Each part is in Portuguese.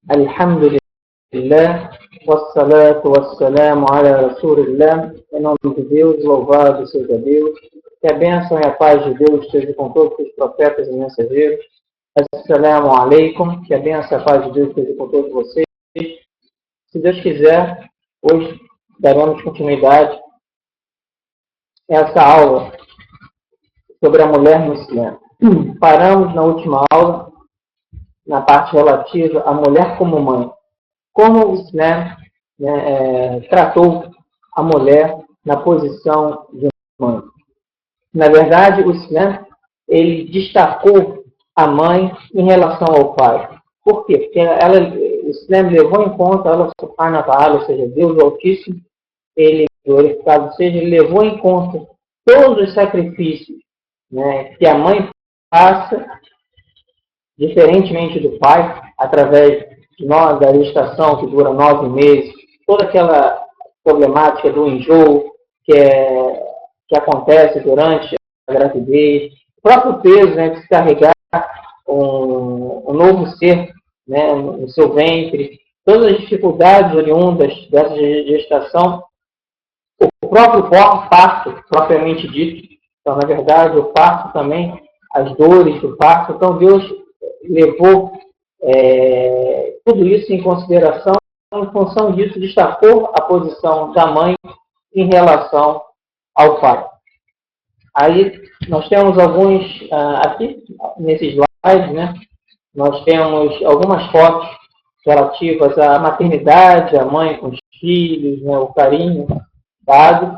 Alhamdulillah, wassalatu wassalamu ala Rasulillah, em nome de Deus, louvado seja Deus, que a bênção e a paz de Deus esteja com todos os profetas e mensageiros. Assalamu alaikum, que a bênção e a paz de Deus esteja com todos vocês. Se Deus quiser, hoje daremos continuidade a essa aula sobre a mulher no Islã. Paramos na última aula, na parte relativa à mulher como mãe. Como o Islã tratou a mulher na posição de mãe. Na verdade, o Islã ele destacou a mãe em relação ao pai. Por quê? Porque o Islã levou em conta, Allah subhanahu wa ta'ala, ou seja, Deus Altíssimo, ele, glorificado seja, ele levou em conta todos os sacrifícios, né, que a mãe passa, diferentemente do pai, através da gestação que dura 9 meses, toda aquela problemática do enjoo que acontece durante a gravidez, o próprio peso, né, de se carregar um novo ser, né, no seu ventre, todas as dificuldades oriundas dessa gestação, o próprio parto, propriamente dito. Então, na verdade, o parto também, as dores do parto. Então, Deus levou tudo isso em consideração. Em função disso, destacou a posição da mãe em relação ao pai. Aí, nós temos alguns, aqui, nesses slides, né, nós temos algumas fotos relativas à maternidade, a mãe com os filhos, né, o carinho dado.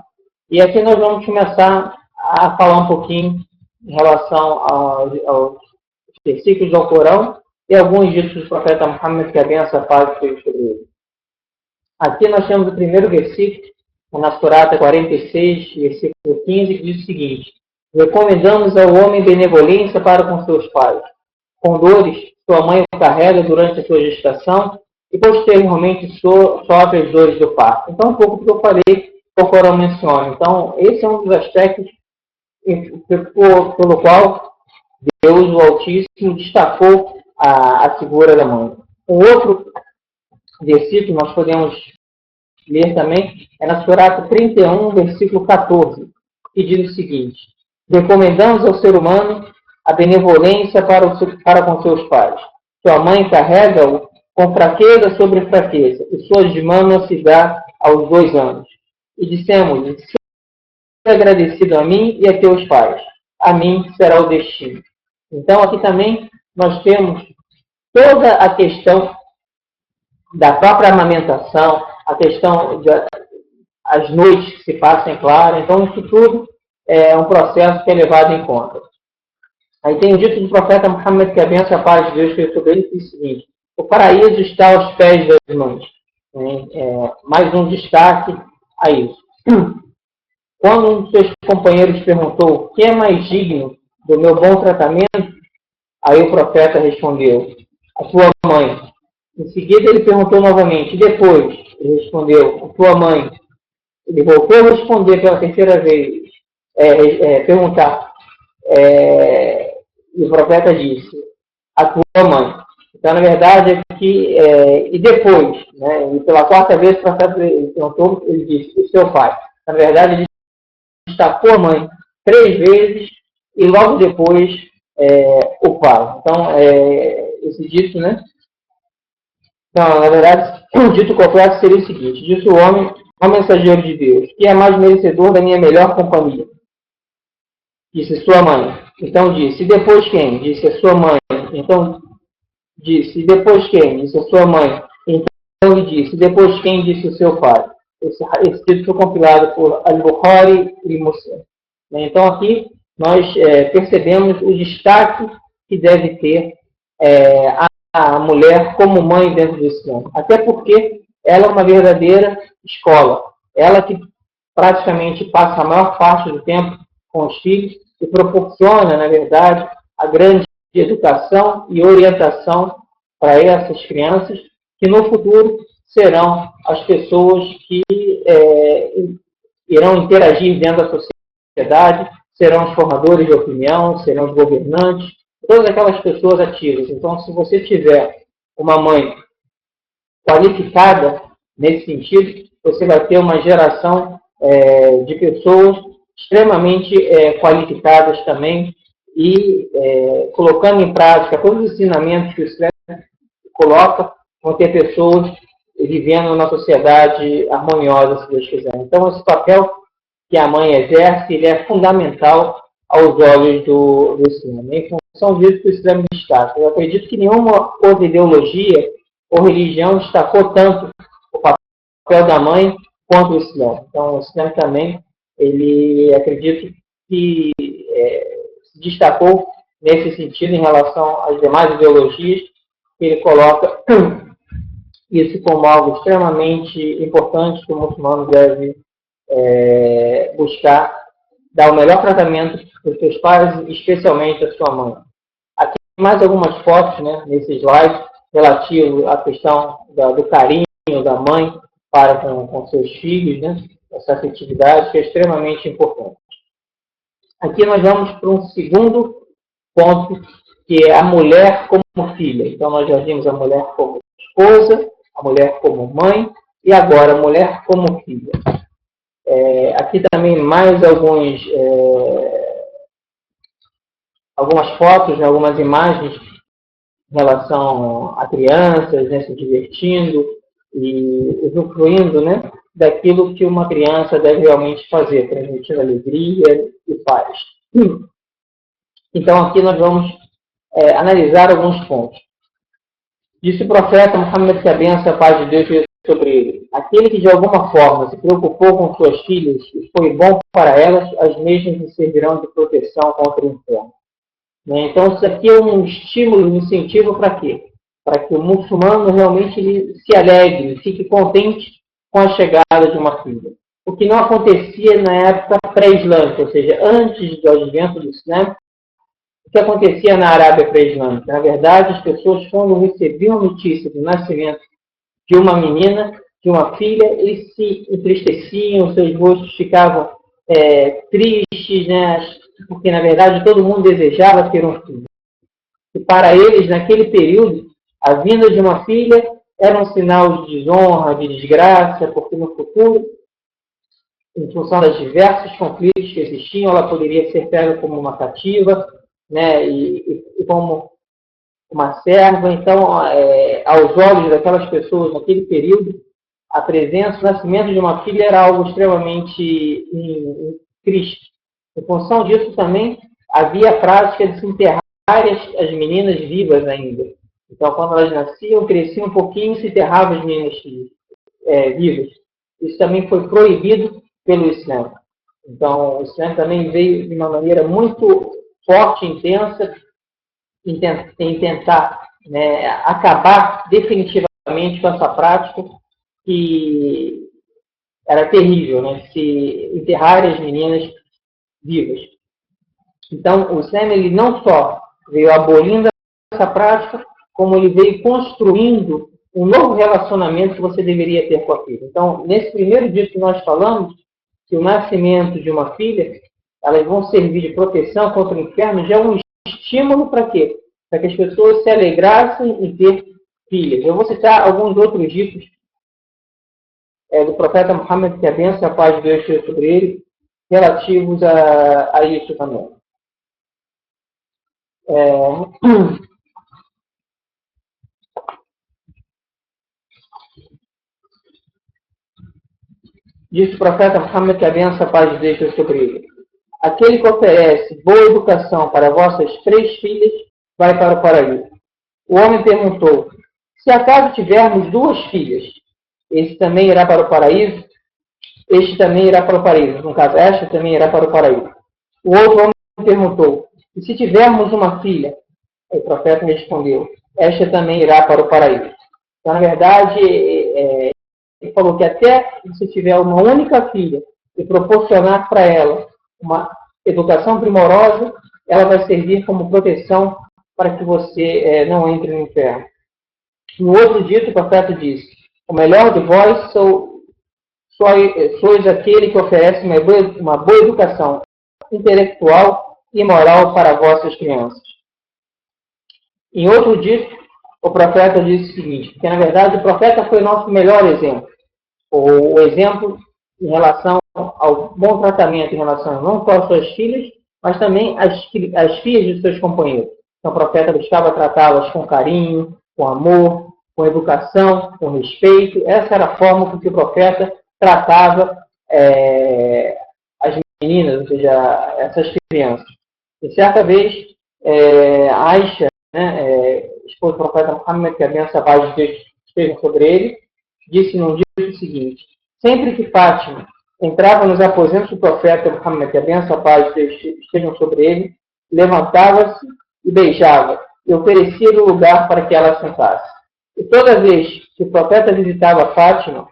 E aqui nós vamos começar a falar um pouquinho em relação aos versículos do Alcorão e alguns ditos do profeta Muhammad, que a benção paz sobre ele. Aqui nós temos o primeiro versículo, na Surata 46, versículo 15, que diz o seguinte: recomendamos ao homem benevolência para com seus pais. Com dores, sua mãe o carrega durante a sua gestação e posteriormente sofre as dores do parto. Então, um pouco do que eu falei, que o Corão menciona. Então, esse é um dos aspectos pelo qual Deus, o Altíssimo, destacou a figura da mãe. Um outro versículo nós podemos ler também é na Surata 31, versículo 14, que diz o seguinte: recomendamos ao ser humano a benevolência para com seus pais. Sua mãe carrega-o com fraqueza sobre fraqueza, e suas mãos se dá aos 2 anos. E dissemos-lhe: seja agradecido a mim e a teus pais. A mim será o destino. Então, aqui também nós temos toda a questão da própria amamentação, a questão das noites que se passam em claro. Então, isso tudo é um processo que é levado em conta. Aí tem o dito do profeta Muhammad, que a bênção e a paz de Deus esteja sobre ele, que diz o seguinte: o paraíso está aos pés das mães. Mais um destaque a isso. Quando um dos seus companheiros perguntou: quem é mais digno do meu bom tratamento? Aí o profeta respondeu: a tua mãe. Em seguida ele perguntou novamente: e depois? Ele respondeu: a tua mãe. Ele voltou a responder pela terceira vez, perguntar. E o profeta disse: a tua mãe. Então, na verdade, aqui, e depois, né, e pela quarta vez o profeta perguntou, ele disse: o seu pai. Na verdade, ele destacou a mãe 3 vezes e logo depois o pai. Então, esse dito, né? Então, na verdade, o dito completo seria o seguinte: disse o homem, ao mensageiro de Deus, que é mais merecedor da minha melhor companhia? Disse sua mãe. Então disse: e depois quem? Disse a sua mãe. Então disse: e depois quem? Disse a sua mãe. Então ele disse: e depois quem? Disse o seu pai. Esse título foi compilado por Al-Bukhari e Muslim. Então aqui nós percebemos o destaque que deve ter a mulher como mãe dentro do Islã. Até porque ela é uma verdadeira escola. Ela que praticamente passa a maior parte do tempo com os filhos e proporciona, na verdade, a grande educação e orientação para essas crianças, que no futuro serão as pessoas que irão interagir dentro da sociedade, serão os formadores de opinião, serão os governantes, todas aquelas pessoas ativas. Então, se você tiver uma mãe qualificada nesse sentido, você vai ter uma geração de pessoas extremamente qualificadas também e colocando em prática todos os ensinamentos que o Islã coloca, vão ter pessoas vivendo numa sociedade harmoniosa, se Deus quiser. Então, esse papel que a mãe exerce, ele é fundamental aos olhos do Islã. Em função disso que o Islã destaca. Eu acredito que nenhuma outra ideologia ou religião destacou tanto o papel da mãe quanto o Islã. Então, o Islã também, ele acredito que se destacou nesse sentido em relação às demais ideologias, que ele coloca isso como algo extremamente importante que o muçulmano deve buscar dar o melhor tratamento para os seus pais, especialmente a sua mãe. Aqui mais algumas fotos, né, nesse slide, relativo à questão do carinho da mãe para com seus filhos, né, essa afetividade que é extremamente importante. Aqui nós vamos para um segundo ponto, que é a mulher como filha. Então nós já vimos a mulher como esposa, a mulher como mãe e agora a mulher como filha. Aqui também mais algumas fotos, né, algumas imagens em relação a crianças, né, se divertindo e usufruindo, né, daquilo que uma criança deve realmente fazer, transmitindo alegria e paz. Então aqui nós vamos analisar alguns pontos. Disse o profeta Muhammad, que a bênção e a paz de Deus seja sobre ele: aquele que de alguma forma se preocupou com suas filhas e foi bom para elas, as mesmas lhe servirão de proteção contra o inferno. Então isso aqui é um estímulo, um incentivo para quê? Para que o muçulmano realmente ele se alegre, fique contente com a chegada de uma filha. O que não acontecia na época pré-islâmica, ou seja, antes do advento do Islã. O que acontecia na Arábia pré-islâmica? Na verdade, as pessoas, quando recebiam notícia do nascimento de uma menina, de uma filha, eles se entristeciam, seus rostos ficavam tristes, né? Porque, na verdade, todo mundo desejava ter um filho. E para eles, naquele período, a vinda de uma filha era um sinal de desonra, de desgraça, porque no futuro, em função dos diversos conflitos que existiam, ela poderia ser pega como uma cativa, né, e como uma serva. Então, aos olhos daquelas pessoas naquele período, a presença, o nascimento de uma filha era algo extremamente triste. Em função disso também, havia a prática de se enterrar as meninas vivas ainda. Então, quando elas nasciam, cresciam um pouquinho e se enterravam as meninas vivas. Isso também foi proibido pelo Islã. Então, o Islã também veio de uma maneira muito forte, intensa, em tentar, né, acabar definitivamente com essa prática que era terrível, né, se enterrar as meninas vivas. Então, o Islã ele não só veio abolindo essa prática, como ele veio construindo um novo relacionamento que você deveria ter com a filha. Então, nesse primeiro dia que nós falamos, que o nascimento de uma filha, elas vão servir de proteção contra o inferno, já é um estímulo para quê? Para que as pessoas se alegrassem em ter filhas. Eu vou citar alguns outros ditos do profeta Muhammad, que a bênção e a paz de Deus seja sobre ele, relativos a isso também. Diz o profeta Muhammad, que a bênção e a paz de Deus seja sobre ele: aquele que oferece boa educação para vossas 3 filhas, vai para o paraíso. O homem perguntou: se acaso tivermos 2 filhas, esse também irá para o paraíso? Este também irá para o paraíso. No caso, esta também irá para o paraíso. O outro homem perguntou: e se tivermos uma filha? O profeta respondeu: esta também irá para o paraíso. Então, na verdade, ele falou que até se tiver uma única filha e proporcionar para ela uma educação primorosa, ela vai servir como proteção para que você não entre no inferno. No outro dito, o profeta disse: o melhor de vós sois aquele que oferece uma boa educação intelectual e moral para vossas crianças. Em outro dito, o profeta disse o seguinte, porque na verdade o profeta foi o nosso melhor exemplo. O exemplo em relação ao bom tratamento em relação não só às suas filhas, mas também às filhas de seus companheiros. Então o profeta buscava tratá-las com carinho, com amor, com educação, com respeito. Essa era a forma com que o profeta tratava as meninas, ou seja, essas crianças. E certa vez, Aisha, esposa do profeta Muhammad, que a benção e a paz de Deus estejam sobre ele, disse num dia o seguinte: sempre que Fátima entrava nos aposentos do profeta Muhammad, que a benção e a paz de Deus estejam sobre ele, levantava-se e beijava, e oferecia-lhe o lugar para que ela sentasse. E toda vez que o profeta visitava Fátima,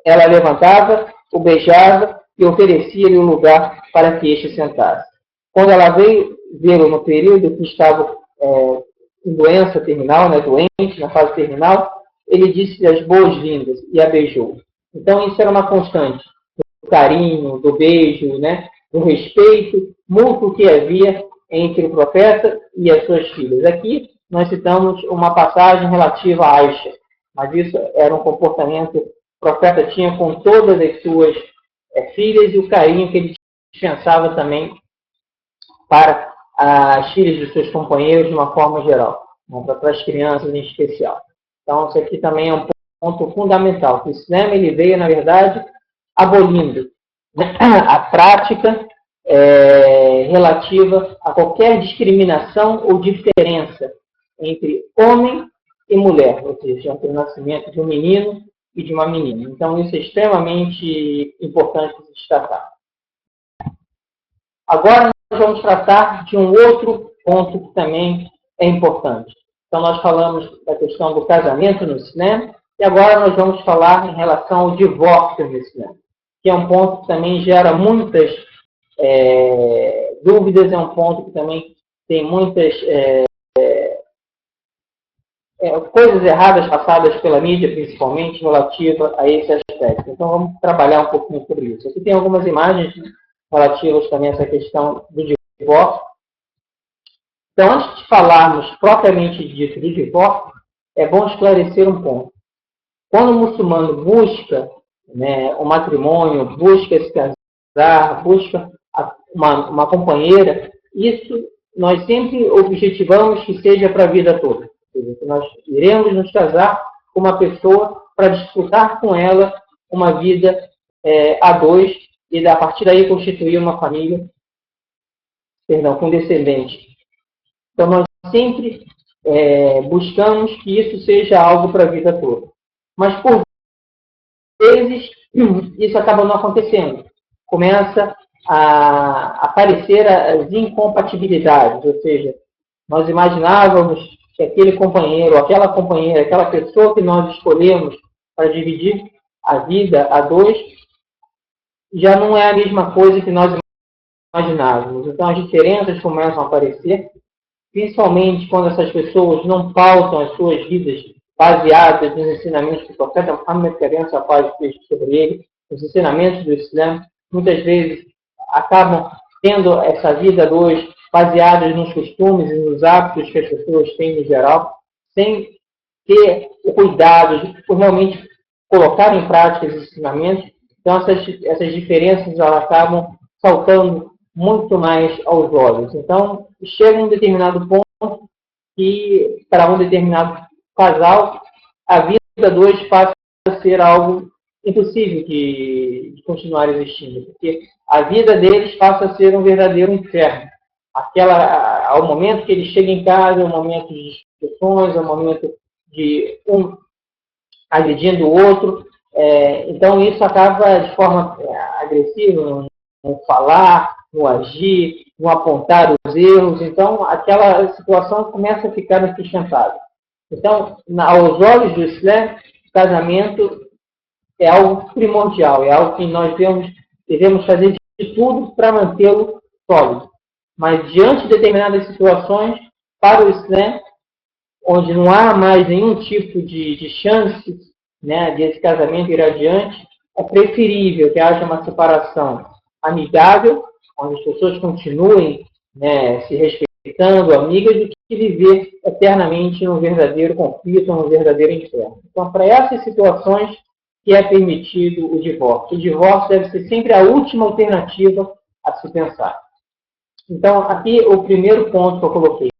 ela levantava, o beijava e oferecia-lhe o lugar para que este sentasse. Quando ela veio vê-lo no período que estava em doença terminal, doente, na fase terminal, ele disse as boas-vindas e a beijou. Então isso era uma constante, do carinho, do beijo, do respeito mútuo que havia entre o profeta e as suas filhas. Aqui nós citamos uma passagem relativa a Aisha, mas isso era um comportamento que o profeta tinha com todas as suas filhas e o carinho que ele dispensava também para as filhas dos seus companheiros de uma forma geral, para as crianças em especial. Então, isso aqui também é um ponto fundamental. O Islã ele veio, na verdade, abolindo a prática relativa a qualquer discriminação ou diferença entre homem e mulher, ou seja, entre o nascimento de um menino e de uma menina. Então, isso é extremamente importante de destacar. Agora, nós vamos tratar de um outro ponto que também é importante. Então, nós falamos da questão do casamento no Islã, e agora nós vamos falar em relação ao divórcio no Islã, que é um ponto que também gera muitas dúvidas, é um ponto que também tem muitas coisas erradas passadas pela mídia, principalmente relativa a esse aspecto. Então, vamos trabalhar um pouquinho sobre isso. Aqui tem algumas imagens relativas também a essa questão do divórcio. Então, antes de falarmos propriamente dito do divórcio, é bom esclarecer um ponto. Quando o muçulmano busca o matrimônio, busca se casar, busca uma companheira, isso nós sempre objetivamos que seja para a vida toda. Ou seja, que nós iremos nos casar com uma pessoa para disputar com ela uma vida a dois e a partir daí constituir uma família, com descendentes. Então, nós sempre buscamos que isso seja algo para a vida toda. Mas, por vezes, isso acaba não acontecendo. Começa a aparecer as incompatibilidades, ou seja, nós imaginávamos que aquele companheiro, aquela companheira, aquela pessoa que nós escolhemos para dividir a vida a dois, já não é a mesma coisa que nós imaginávamos. Então, as diferenças começam a aparecer, principalmente quando essas pessoas não pautam as suas vidas baseadas nos ensinamentos do profeta Muhammad, que a benção e a paz esteja sobre ele, os ensinamentos do Islã, muitas vezes acabam tendo essa vida dois baseadas nos costumes e nos hábitos que as pessoas têm em geral, sem ter o cuidado de realmente colocar em prática esses ensinamentos. Então, essas diferenças elas acabam saltando muito mais aos olhos. Então, chega um determinado ponto que, para um determinado casal, a vida dois passa a ser algo impossível de continuar existindo, porque a vida deles passa a ser um verdadeiro inferno. Ao momento que ele chega em casa, é um momento de discussões, é um momento de um agredindo o outro. Então, isso acaba de forma agressiva, no falar, no agir, no apontar os erros. Então, aquela situação começa a ficar insustentável. Então, aos olhos do Islã, o casamento é algo primordial, é algo que nós devemos fazer de tudo para mantê-lo sólido. Mas, diante de determinadas situações, para o Islã, onde não há mais nenhum tipo de chance de esse casamento ir adiante, é preferível que haja uma separação amigável, onde as pessoas continuem se respeitando, amigas, do que viver eternamente num verdadeiro conflito, num verdadeiro inferno. Então, para essas situações que é permitido o divórcio. O divórcio deve ser sempre a última alternativa a se pensar. Então, aqui o primeiro ponto que eu coloquei.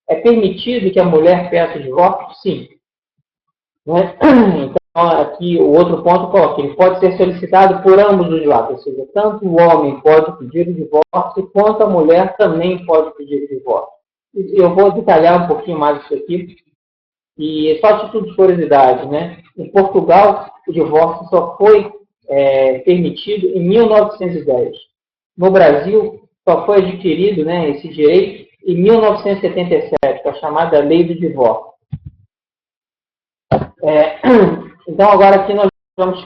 É permitido que a mulher peça o divórcio? Sim. Né? Então, aqui o outro ponto coloca, ele pode ser solicitado por ambos os lados, ou seja, tanto o homem pode pedir o divórcio, quanto a mulher também pode pedir o divórcio. Eu vou detalhar um pouquinho mais isso aqui, e só a título de curiosidade, né? Em Portugal, o divórcio só foi permitido em 1910. No Brasil, só foi adquirido, né, esse direito em 1977, com a chamada Lei do Divórcio. Então, agora aqui nós vamos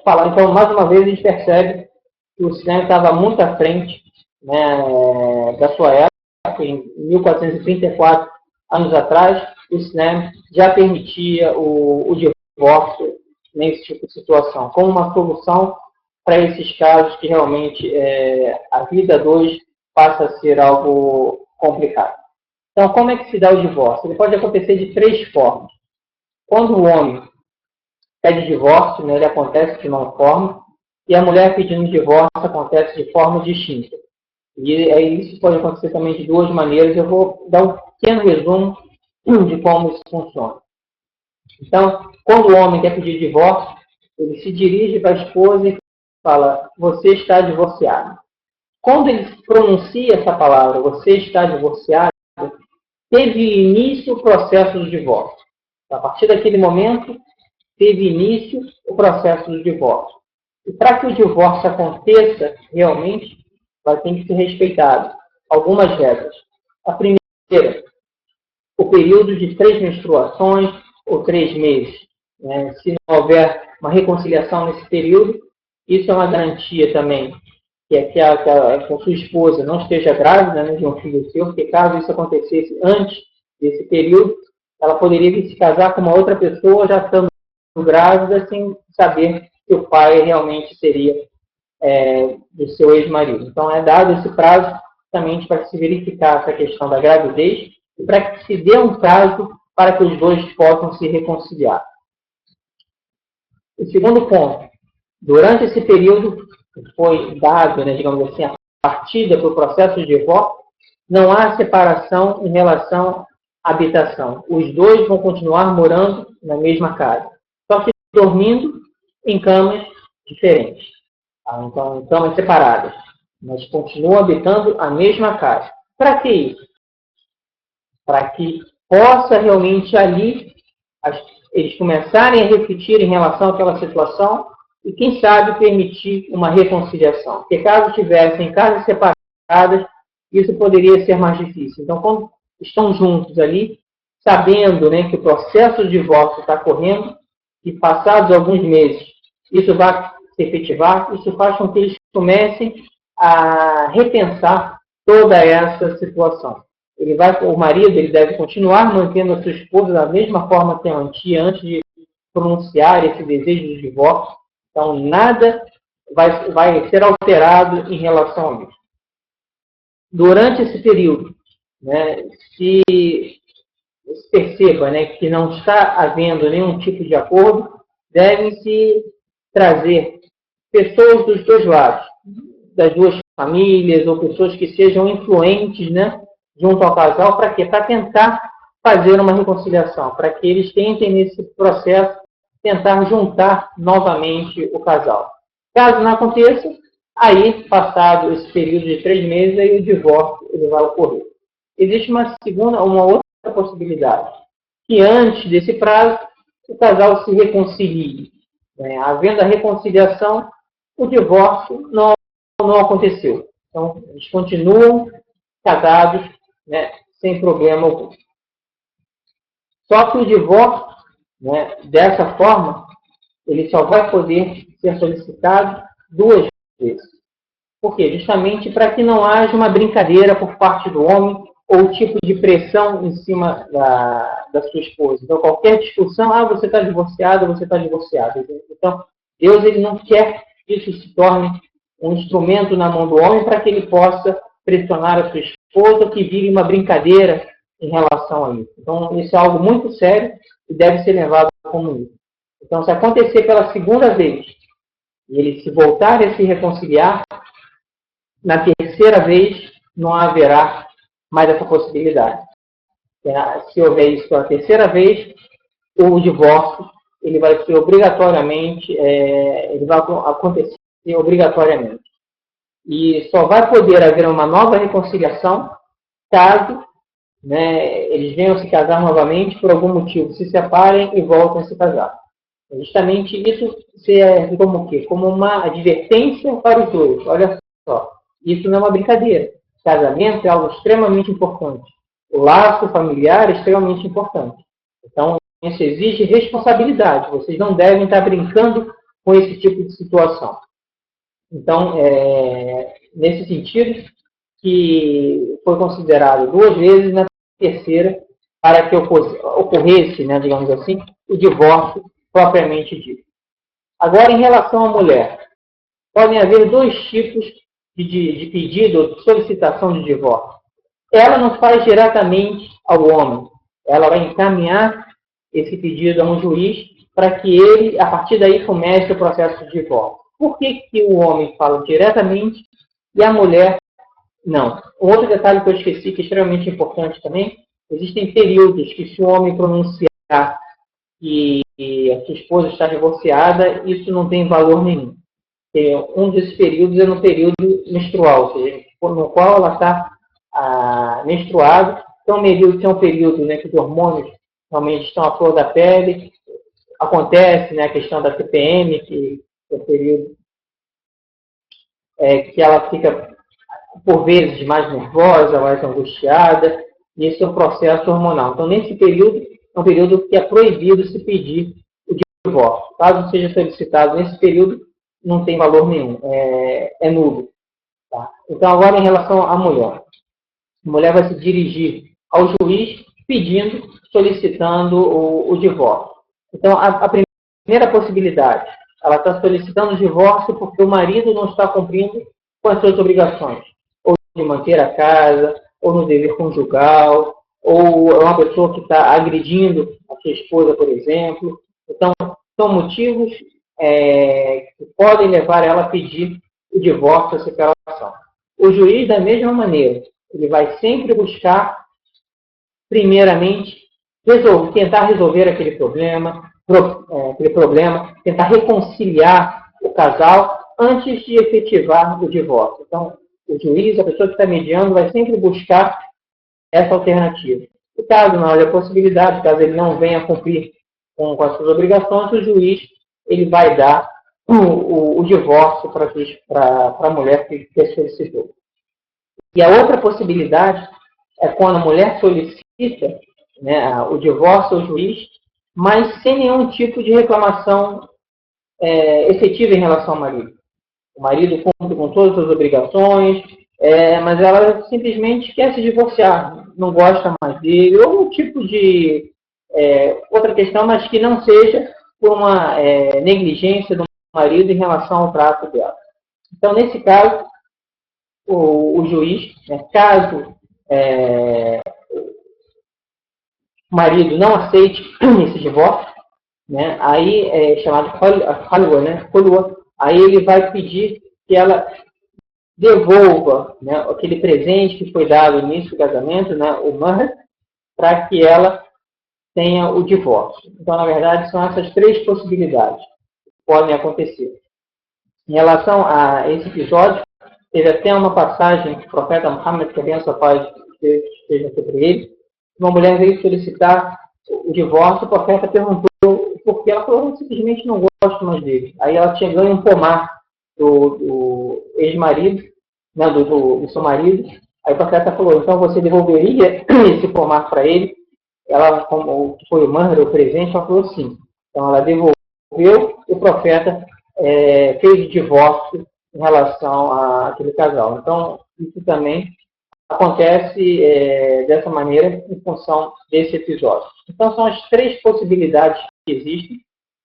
falar. Então, mais uma vez, a gente percebe que o cinema estava muito à frente, né, da sua época. Em 1434, anos atrás, o cinema já permitia o divórcio nesse tipo de situação, como uma solução para esses casos que realmente a vida de hoje passa a ser algo complicado. Então, como é que se dá o divórcio? Ele pode acontecer de três formas. Quando o homem pede divórcio, né, ele acontece de uma forma, e a mulher pedindo divórcio acontece de forma distinta. E isso pode acontecer também de duas maneiras. Eu vou dar um pequeno resumo de como isso funciona. Então, quando o homem quer pedir divórcio, ele se dirige para a esposa e fala, você está divorciado. Quando ele pronuncia essa palavra, você está divorciado, teve início o processo do divórcio. A partir daquele momento, teve início o processo do divórcio. E para que o divórcio aconteça realmente, vai ter que ser respeitado algumas regras. A primeira, o período de 3 menstruações ou 3 meses. Né? Se não houver uma reconciliação nesse período, isso é uma garantia também que a sua esposa não esteja grávida, né, de um filho seu, porque caso isso acontecesse antes desse período, ela poderia se casar com uma outra pessoa já estando grávida sem saber que o pai realmente seria do seu ex-marido. Então, é dado esse prazo justamente para se verificar essa questão da gravidez e para que se dê um prazo para que os dois possam se reconciliar. O segundo ponto, durante esse período que foi dado, né, digamos assim, a partida para o processo de divórcio, não há separação em relação à habitação. Os dois vão continuar morando na mesma casa, só que dormindo em camas diferentes. Então, em camas separadas, mas continuam habitando a mesma casa. Para que isso? Para que possa realmente ali eles começarem a refletir em relação àquela situação e, quem sabe, permitir uma reconciliação. Porque caso estivessem em casas separadas, isso poderia ser mais difícil. Então, quando estão juntos ali, sabendo, né, que o processo de divórcio está correndo e passados alguns meses isso vai se efetivar, isso faz com que eles comecem a repensar toda essa situação. O marido ele deve continuar mantendo a sua esposa da mesma forma que mantinha antes de pronunciar esse desejo de divórcio. Então, nada vai ser alterado em relação a isso. Durante esse período, né, se perceba, né, que não está havendo nenhum tipo de acordo, devem-se trazer pessoas dos dois lados, das duas famílias, ou pessoas que sejam influentes, né, junto ao casal, para quê? Para tentar fazer uma reconciliação, para que eles tentem, nesse processo, tentar juntar novamente o casal. Caso não aconteça, aí, passado esse período de 3 meses, aí o divórcio ele vai ocorrer. Existe uma outra possibilidade, que antes desse prazo, o casal se reconcilie. Havendo a reconciliação, o divórcio não aconteceu. Então, eles continuam casados, né, sem problema algum. Só que o divórcio, né, dessa forma, ele só vai poder ser solicitado 2 vezes. Por quê? Justamente para que não haja uma brincadeira por parte do homem ou tipo de pressão em cima da sua esposa. Então, qualquer discussão, você está divorciado, você está divorciado. Então, Deus ele não quer que isso se torne um instrumento na mão do homem para que ele possa pressionar a sua esposa, que vire uma brincadeira em relação a isso. Então, isso é algo muito sério e deve ser levado como isso. Então, se acontecer pela segunda vez, e ele se voltar a se reconciliar, na terceira vez não haverá mais essa possibilidade. Se houver isso pela terceira vez, o divórcio ele vai ser obrigatoriamente, ele vai acontecer obrigatoriamente. E só vai poder haver uma nova reconciliação caso, né, eles venham se casar novamente, por algum motivo se separem e voltem a se casar. Justamente isso serve como o quê? Como uma advertência para os dois. Olha só, isso não é uma brincadeira. Casamento é algo extremamente importante. O laço familiar é extremamente importante. Então, isso exige responsabilidade. Vocês não devem estar brincando com esse tipo de situação. Então, nesse sentido, que foi considerado 2 vezes, na terceira, para que ocorresse, né, digamos assim, o divórcio propriamente dito. Agora, em relação à mulher, podem haver 2 tipos de pedido ou de solicitação de divórcio. Ela não faz diretamente ao homem, ela vai encaminhar esse pedido a um juiz para que ele, a partir daí, comece o processo de divórcio. Por que o homem fala diretamente e a mulher não? Um outro detalhe que eu esqueci, que é extremamente importante também, existem períodos que se o homem pronunciar que a sua esposa está divorciada, isso não tem valor nenhum. Um desses períodos é no período menstrual, ou seja, no qual ela está menstruada. Então, é um período, né, que os hormônios realmente estão à flor da pele. Acontece, né, a questão da TPM, que é o período que ela fica, por vezes, mais nervosa, mais angustiada, e esse é um processo hormonal. Então, nesse período, é um período que é proibido se pedir o divórcio. Caso seja solicitado nesse período, não tem valor nenhum, é nulo. Tá? Então, agora, em relação à mulher. A mulher vai se dirigir ao juiz pedindo, solicitando o divórcio. Então, a primeira possibilidade, ela está solicitando o divórcio porque o marido não está cumprindo com as suas obrigações, ou de manter a casa, ou no dever conjugal, ou é uma pessoa que está agredindo a sua esposa, por exemplo. Então, são motivos que podem levar ela a pedir o divórcio, a separação. O juiz, da mesma maneira, ele vai sempre buscar, primeiramente, tentar resolver aquele problema, tentar reconciliar o casal antes de efetivar o divórcio. Então, o juiz, a pessoa que está mediando, vai sempre buscar essa alternativa. E caso não haja possibilidade, caso ele não venha cumprir com as suas obrigações, o juiz ele vai dar o divórcio para a mulher que solicitou. E a outra possibilidade é quando a mulher solicita, né, o divórcio ao juiz, mas sem nenhum tipo de reclamação efetiva em relação ao marido. O marido cumpre com todas as obrigações, mas ela simplesmente quer se divorciar, não gosta mais dele, ou um tipo de outra questão, mas que não seja por uma negligência do marido em relação ao trato dela. Então, nesse caso, o juiz, né, caso o marido não aceite esse divórcio, né, aí é chamado halwa, né, aí ele vai pedir que ela devolva, né, aquele presente que foi dado no início do casamento, né, o mahr, para que ela tenha o divórcio. Então, na verdade, são essas 3 possibilidades que podem acontecer. Em relação a esse episódio, teve até uma passagem que o profeta Muhammad, que a benção paz esteja sobre ele, uma mulher veio solicitar o divórcio, o profeta perguntou por que. Ela falou, eu simplesmente não gosto mais dele. Aí ela tinha ganho um pomar do ex-marido, né, do seu marido. Aí o profeta falou, então você devolveria esse pomar para ele? Ela, como foi o mahr, o presente, ela falou sim. Então ela devolveu e o profeta fez o divórcio em relação àquele casal. Então, isso também acontece dessa maneira em função desse episódio. Então, são as 3 possibilidades que existem.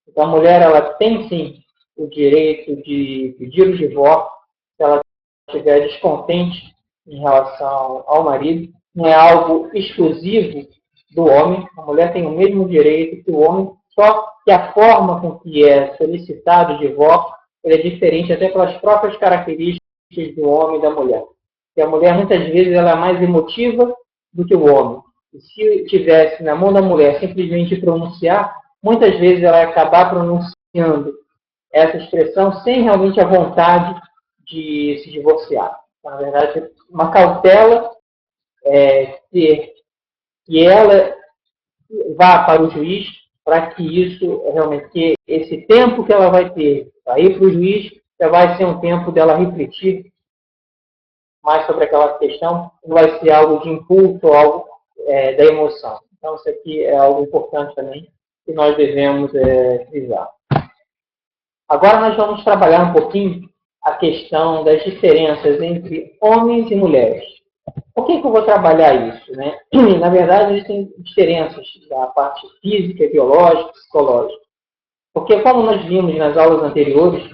Então, a mulher ela tem, sim, o direito de pedir o divórcio se ela estiver descontente em relação ao marido, não é algo exclusivo do homem. A mulher tem o mesmo direito que o homem, só que a forma com que é solicitado o divórcio é diferente até pelas próprias características do homem e da mulher. E a mulher, muitas vezes, ela é mais emotiva do que o homem. E se tivesse na mão da mulher simplesmente pronunciar, muitas vezes ela ia acabar pronunciando essa expressão sem realmente a vontade de se divorciar. Na verdade, uma cautela ter que ela vá para o juiz para que isso realmente, que esse tempo que ela vai ter para ir para o juiz, já vai ser um tempo dela refletir mais sobre aquela questão, não vai ser algo de impulso ou algo da emoção. Então, isso aqui é algo importante também que nós devemos frisar. Agora nós vamos trabalhar um pouquinho a questão das diferenças entre homens e mulheres. Por que eu vou trabalhar isso, né? Na verdade, existem diferenças da parte física, biológica, psicológica. Porque, como nós vimos nas aulas anteriores,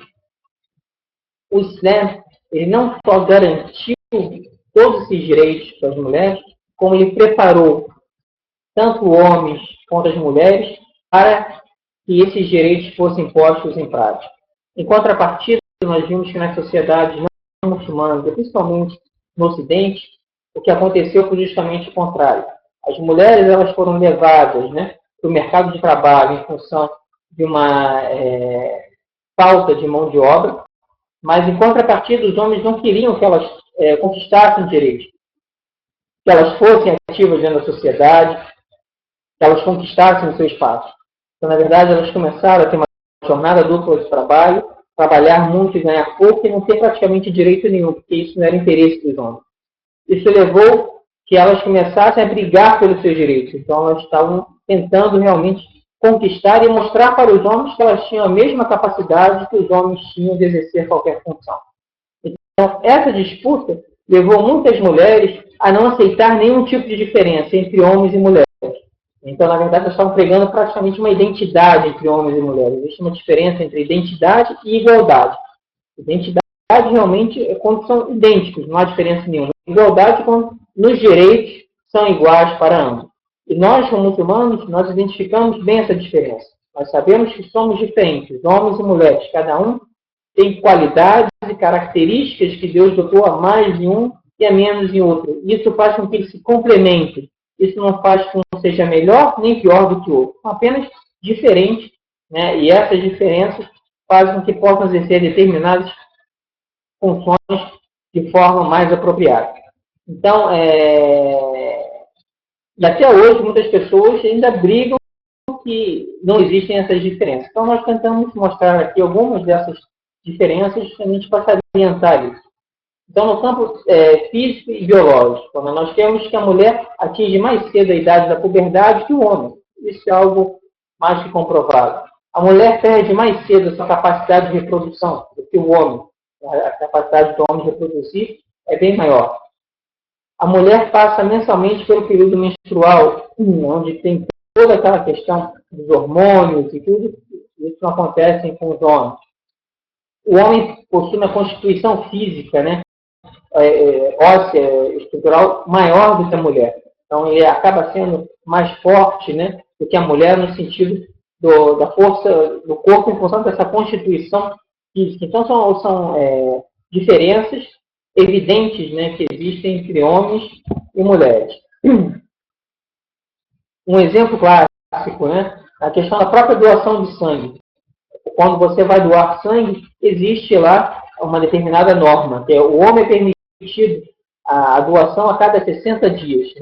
o Islã, ele não só garantiu todos esses direitos para as mulheres, como ele preparou tanto homens quanto as mulheres para que esses direitos fossem postos em prática. Em contrapartida, nós vimos que nas sociedades não muçulmanas, principalmente no Ocidente, o que aconteceu foi justamente o contrário. As mulheres elas foram levadas, né, para o mercado de trabalho em função de uma falta de mão de obra, mas em contrapartida os homens não queriam que elas conquistassem direitos, que elas fossem ativas dentro da sociedade, que elas conquistassem o seu espaço. Então, na verdade, elas começaram a ter uma jornada dupla de trabalho, trabalhar muito e ganhar pouco e não ter praticamente direito nenhum, porque isso não era interesse dos homens. Isso levou que elas começassem a brigar pelos seus direitos. Então, elas estavam tentando realmente conquistar e mostrar para os homens que elas tinham a mesma capacidade que os homens tinham de exercer qualquer função. Então, essa disputa levou muitas mulheres a não aceitar nenhum tipo de diferença entre homens e mulheres. Então, na verdade, elas estavam pregando praticamente uma identidade entre homens e mulheres. Existe uma diferença entre identidade e igualdade. Identidade realmente é quando são idênticos, não há diferença nenhuma. Igualdade é quando nos direitos são iguais para ambos. E nós, como muçulmanos, nós identificamos bem essa diferença. Nós sabemos que somos diferentes, homens e mulheres. Cada um tem qualidades e características que Deus dotou a mais em um e a menos em outro. Isso faz com que eles se complementem. Isso não faz com que um seja melhor nem pior do que o outro. São apenas diferentes, né? E essas diferenças fazem com que possam exercer determinadas funções de forma mais apropriada. Então, e até hoje, muitas pessoas ainda brigam que não existem essas diferenças. Então, nós tentamos mostrar aqui algumas dessas diferenças que a gente passa a orientar isso. Então, no campo físico e biológico, quando nós temos que a mulher atinge mais cedo a idade da puberdade que o homem. Isso é algo mais que comprovado. A mulher perde mais cedo a sua capacidade de reprodução do que o homem. A capacidade do homem de reproduzir é bem maior. A mulher passa mensalmente pelo período menstrual, onde tem toda aquela questão dos hormônios e tudo. Isso não acontece com os homens. O homem possui uma constituição física, né? Óssea, estrutural, maior do que a mulher. Então, ele acaba sendo mais forte, né, do que a mulher no sentido da força do corpo em função dessa constituição física. Então, são diferenças evidentes, né, que existem entre homens e mulheres. Um exemplo clássico, né, a questão da própria doação de sangue. Quando você vai doar sangue, existe lá uma determinada norma, que é o homem é permitido a doação a cada 60 dias,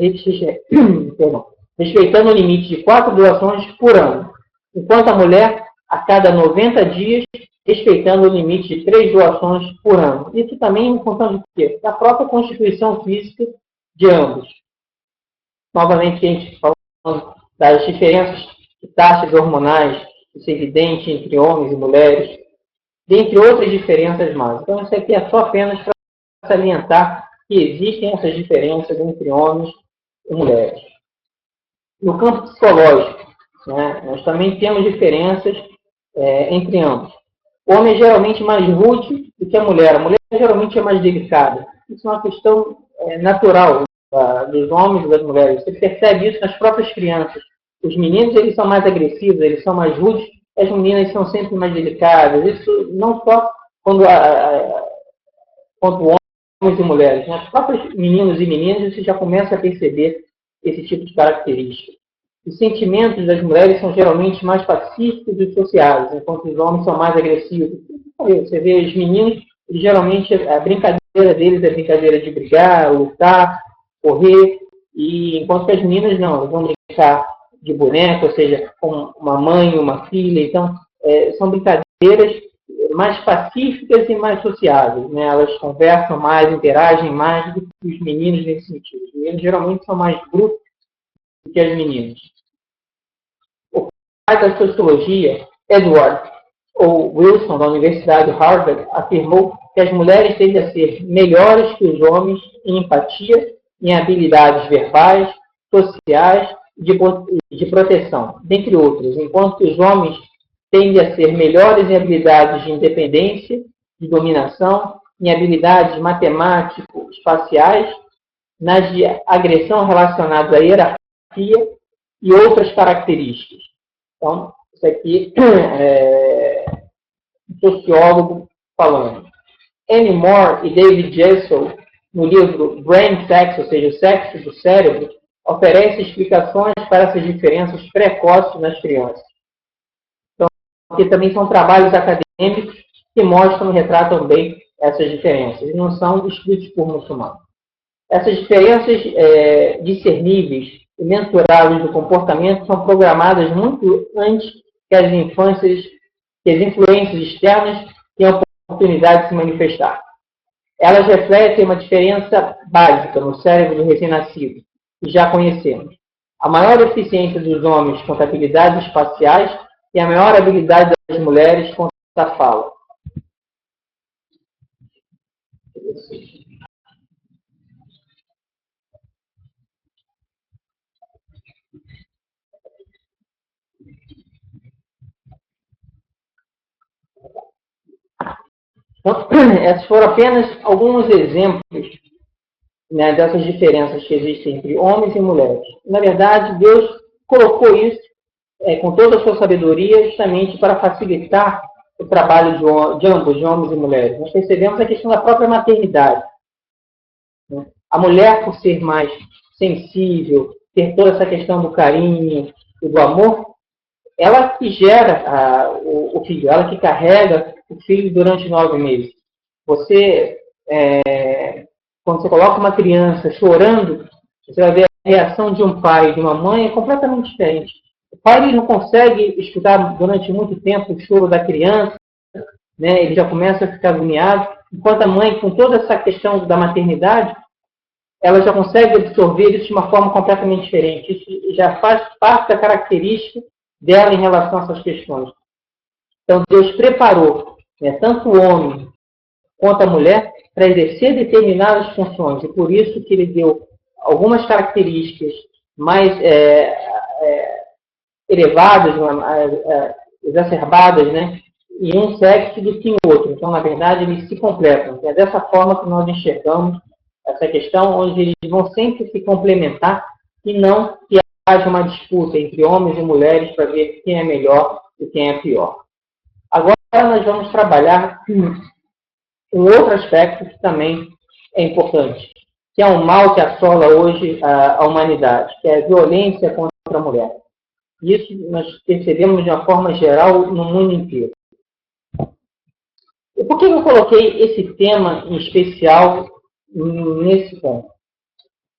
respeitando o limite de 4 doações por ano, enquanto a mulher a cada 90 dias, respeitando o limite de 3 doações por ano. Isso também em função de quê? Da própria constituição física de ambos. Novamente, a gente falando das diferenças de taxas hormonais, isso é evidente entre homens e mulheres, dentre outras diferenças mais. Então, isso aqui é só apenas para salientar que existem essas diferenças entre homens e mulheres. No campo psicológico, né, nós também temos diferenças entre ambos. O homem é geralmente mais rude do que a mulher. A mulher geralmente é mais delicada. Isso é uma questão natural. dos homens e das mulheres. Você percebe isso nas próprias crianças. Os meninos, eles são mais agressivos, eles são mais rudes, as meninas são sempre mais delicadas. Isso não só quando homens e mulheres, né? Os próprios meninos e meninas, você já começa a perceber esse tipo de característica. Os sentimentos das mulheres são geralmente mais pacíficos e sociais, enquanto os homens são mais agressivos. Você vê os meninos, geralmente a brincadeira deles é brincadeira de brigar, lutar, correr, e enquanto que as meninas não, elas vão brincar de boneca, ou seja, com uma mãe, uma filha. Então, são brincadeiras mais pacíficas e mais sociáveis, né? Elas conversam mais, interagem mais do que os meninos nesse sentido. Os meninos geralmente são mais brutos do que as meninas. O pai da sociologia, Edward Wilson, da Universidade de Harvard, afirmou que as mulheres tendem a ser melhores que os homens em empatia, em habilidades verbais, sociais e de proteção, dentre outras, enquanto que os homens tendem a ser melhores em habilidades de independência, de dominação, em habilidades matemático-espaciais, nas de agressão relacionadas à hierarquia e outras características. Então, isso aqui é um sociólogo falando. Annie Moore e David Jessel, no livro Brain Sex, ou seja, o sexo do cérebro, oferecem explicações para essas diferenças precoces nas crianças. Então, aqui também são trabalhos acadêmicos que mostram e retratam bem essas diferenças, e não são escritos por muçulmanos. Essas diferenças discerníveis e mensuráveis do comportamento são programadas muito antes que as influências externas tenham oportunidade de se manifestar. Elas refletem uma diferença básica no cérebro do recém-nascido, que já conhecemos. A maior eficiência dos homens quanto a habilidades espaciais e a maior habilidade das mulheres quanto à fala. Então, esses foram apenas alguns exemplos, né, dessas diferenças que existem entre homens e mulheres. Na verdade, Deus colocou isso com toda a sua sabedoria justamente para facilitar o trabalho de ambos, de homens e mulheres. Nós percebemos a questão da própria maternidade, né? A mulher, por ser mais sensível, ter toda essa questão do carinho e do amor, ela que gera o filho, ela que carrega o filho durante 9 meses. Quando você coloca uma criança chorando, você vai ver a reação de um pai e de uma mãe é completamente diferente. O pai ele não consegue escutar durante muito tempo o choro da criança, né? Ele já começa a ficar agoniado, enquanto a mãe, com toda essa questão da maternidade, ela já consegue absorver isso de uma forma completamente diferente. Isso já faz parte da característica dela em relação a essas questões. Então, Deus preparou, né, tanto o homem quanto a mulher para exercer determinadas funções, e por isso que ele deu algumas características mais elevadas, exacerbadas, né, em um sexo do que em outro. Então, na verdade, eles se completam. É dessa forma que nós enxergamos essa questão, onde eles vão sempre se complementar e não que haja uma disputa entre homens e mulheres para ver quem é melhor e quem é pior. Agora nós vamos trabalhar um outro aspecto que também é importante, que é um mal que assola hoje a humanidade, que é a violência contra a mulher. Isso nós percebemos de uma forma geral no mundo inteiro. E por que eu coloquei esse tema em especial nesse ponto?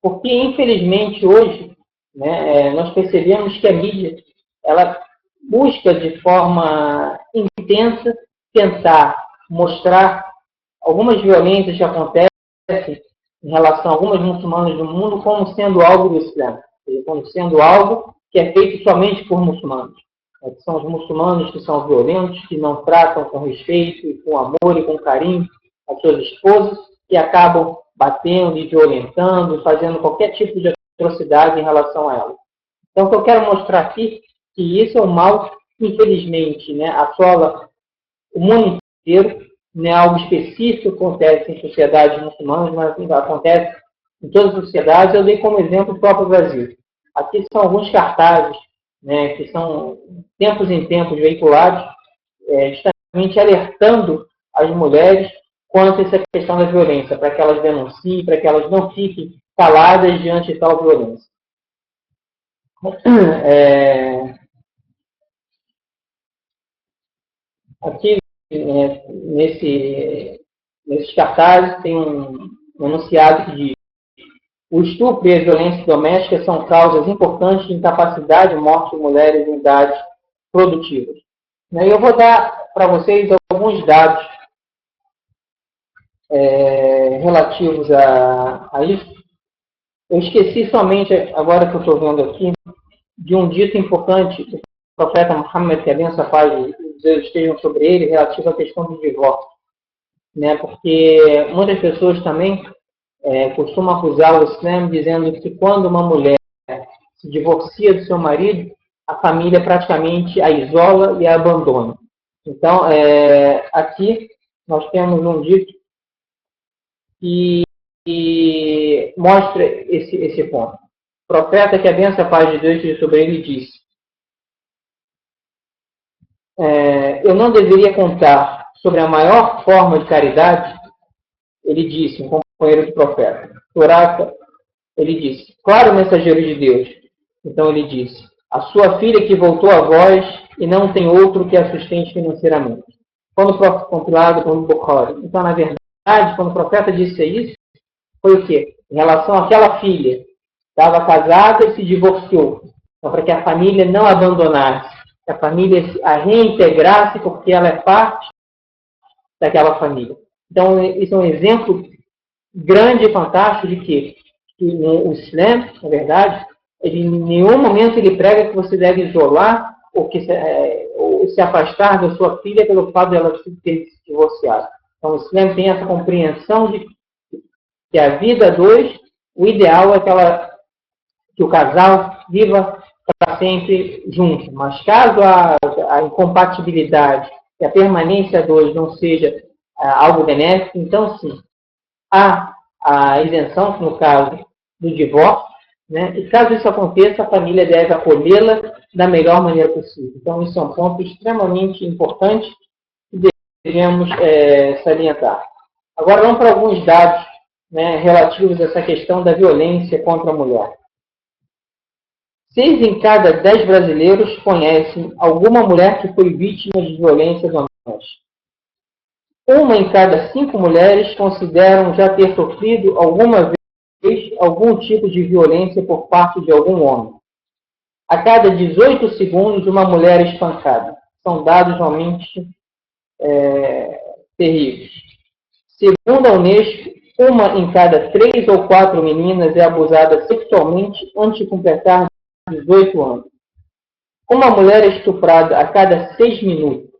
Porque, infelizmente, hoje, né, nós percebemos que a mídia ela busca de forma intensa tentar mostrar algumas violências que acontecem em relação a alguns muçulmanos do mundo como sendo algo do Islã, como sendo algo que é feito somente por muçulmanos. São os muçulmanos que são violentos, que não tratam com respeito, e com amor e com carinho as suas esposas, que acabam batendo e violentando, fazendo qualquer tipo de atrocidade em relação a elas. Então, o que eu quero mostrar aqui, que isso é um mal que, infelizmente, né, assola o mundo inteiro, não é algo específico que acontece em sociedades muçulmanas, mas acontece em todas as sociedades. Eu dei como exemplo o próprio Brasil. Aqui são alguns cartazes, né, que são tempos em tempos veiculados, justamente alertando as mulheres quanto a essa questão da violência, para que elas denunciem, para que elas não fiquem caladas diante de tal violência. Aqui, nesses cartazes, tem um enunciado que diz: o estupro e a violência doméstica são causas importantes de incapacidade e morte de mulheres em idades produtivas. E eu vou dar para vocês alguns dados relativos a isso. Eu esqueci somente, agora que eu estou vendo aqui, de um dito importante do profeta Muhammad, que a benção, paz e Deus estejam sobre ele, relativo à questão do divórcio. Porque muitas pessoas também costumam acusar o Islã dizendo que quando uma mulher se divorcia do seu marido, a família praticamente a isola e a abandona. Então, aqui nós temos um dito que mostra esse ponto. O profeta, que a benção, a paz de Deus esteja sobre ele, disse: eu não deveria contar sobre a maior forma de caridade. Ele disse, um companheiro do profeta, Turaka, ele disse: claro, mensageiro de Deus. Então ele disse: a sua filha que voltou a vós e não tem outro que a sustente financeiramente. Quando compilado com o Bukhari. Então, na verdade, quando o profeta disse isso, foi o quê? Em relação àquela filha, estava casada e se divorciou. Então, para que a família não abandonasse, que a família a reintegrasse, porque ela é parte daquela família. Então, isso é um exemplo grande e fantástico de que o Islã, na verdade, ele, em nenhum momento ele prega que você deve isolar ou se afastar da sua filha pelo fato de ela ter se divorciado. Então, o Islã tem essa compreensão de que a vida a dois, o ideal é que o casal viva para sempre junto. Mas caso a incompatibilidade e a permanência a dois não seja algo benéfico, então sim, há a isenção, no caso do divórcio, e caso isso aconteça, a família deve acolhê-la da melhor maneira possível. Então, isso é um ponto extremamente importante que devemos salientar. Agora, vamos para alguns dados relativos a essa questão da violência contra a mulher. 6 em cada 10 brasileiros conhecem alguma mulher que foi vítima de violência doméstica. 1 em cada 5 mulheres consideram já ter sofrido alguma vez algum tipo de violência por parte de algum homem. A cada 18 segundos, uma mulher é espancada. São dados realmente terríveis. Segundo a Unesco, 1 em cada 3 ou 4 meninas é abusada sexualmente antes de completar 18 anos. Uma mulher é estuprada a cada 6 minutos.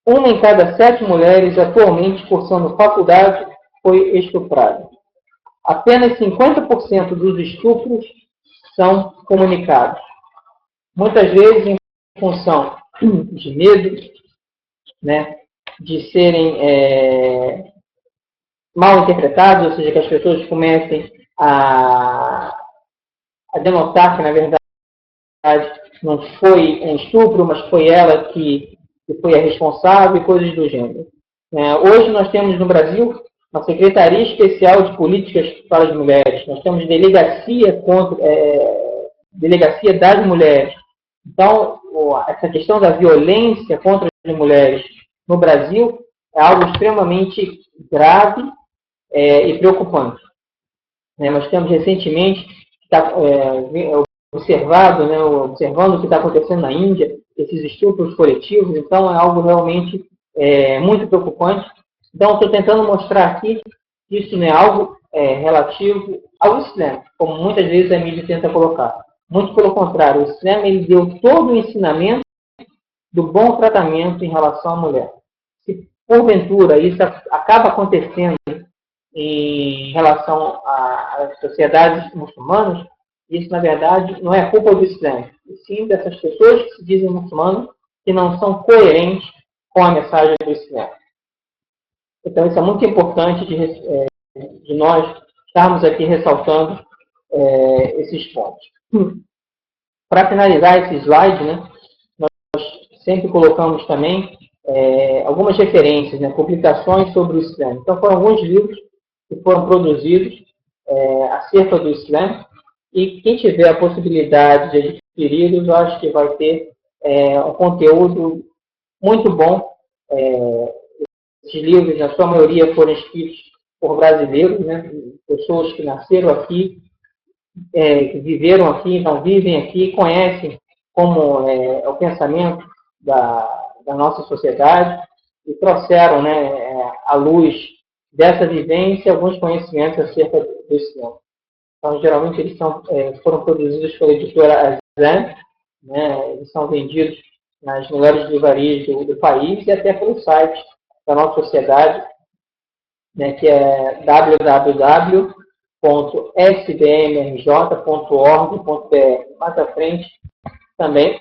1 em cada 7 mulheres atualmente cursando faculdade foi estuprada. Apenas 50% dos estupros são comunicados. Muitas vezes em função de medo, de serem mal interpretados, ou seja, que as pessoas comecem a denotar que, na verdade, não foi um estupro, mas foi ela que foi a responsável e coisas do gênero. Hoje nós temos no Brasil uma Secretaria Especial de Políticas para as Mulheres, nós temos Delegacia das Mulheres. Então, essa questão da violência contra as mulheres no Brasil é algo extremamente grave e preocupante. Nós temos recentemente observando o que está acontecendo na Índia, esses estupros coletivos, então é algo realmente muito preocupante. Então, estou tentando mostrar aqui que isso não é algo relativo ao Islã, como muitas vezes a mídia tenta colocar. Muito pelo contrário, o Islã ele deu todo o ensinamento do bom tratamento em relação à mulher. Se porventura isso acaba acontecendo em relação às sociedades muçulmanas, isso, na verdade, não é culpa do Islã, e sim dessas pessoas que se dizem muçulmanas que não são coerentes com a mensagem do Islã. Então, isso é muito importante de nós estarmos aqui ressaltando esses pontos. Para finalizar esse slide, né, nós sempre colocamos também algumas referências, né, publicações sobre o Islã. Então, foram alguns livros que foram produzidos acerca do Islã, e quem tiver a possibilidade de adquiri-los, eu acho que vai ter um conteúdo muito bom. Esses livros, na sua maioria, foram escritos por brasileiros, né, pessoas que nasceram aqui, que viveram aqui, não vivem aqui, conhecem como é o pensamento da nossa sociedade e trouxeram, né, à luz dessa vivência alguns conhecimentos acerca desse tema. Então, geralmente, eles foram produzidos pela editora Azan, né, eles são vendidos nas melhores livrarias do país e até pelo site da nossa sociedade, né, que é www.sbmrj.org.br. Mais à frente, também,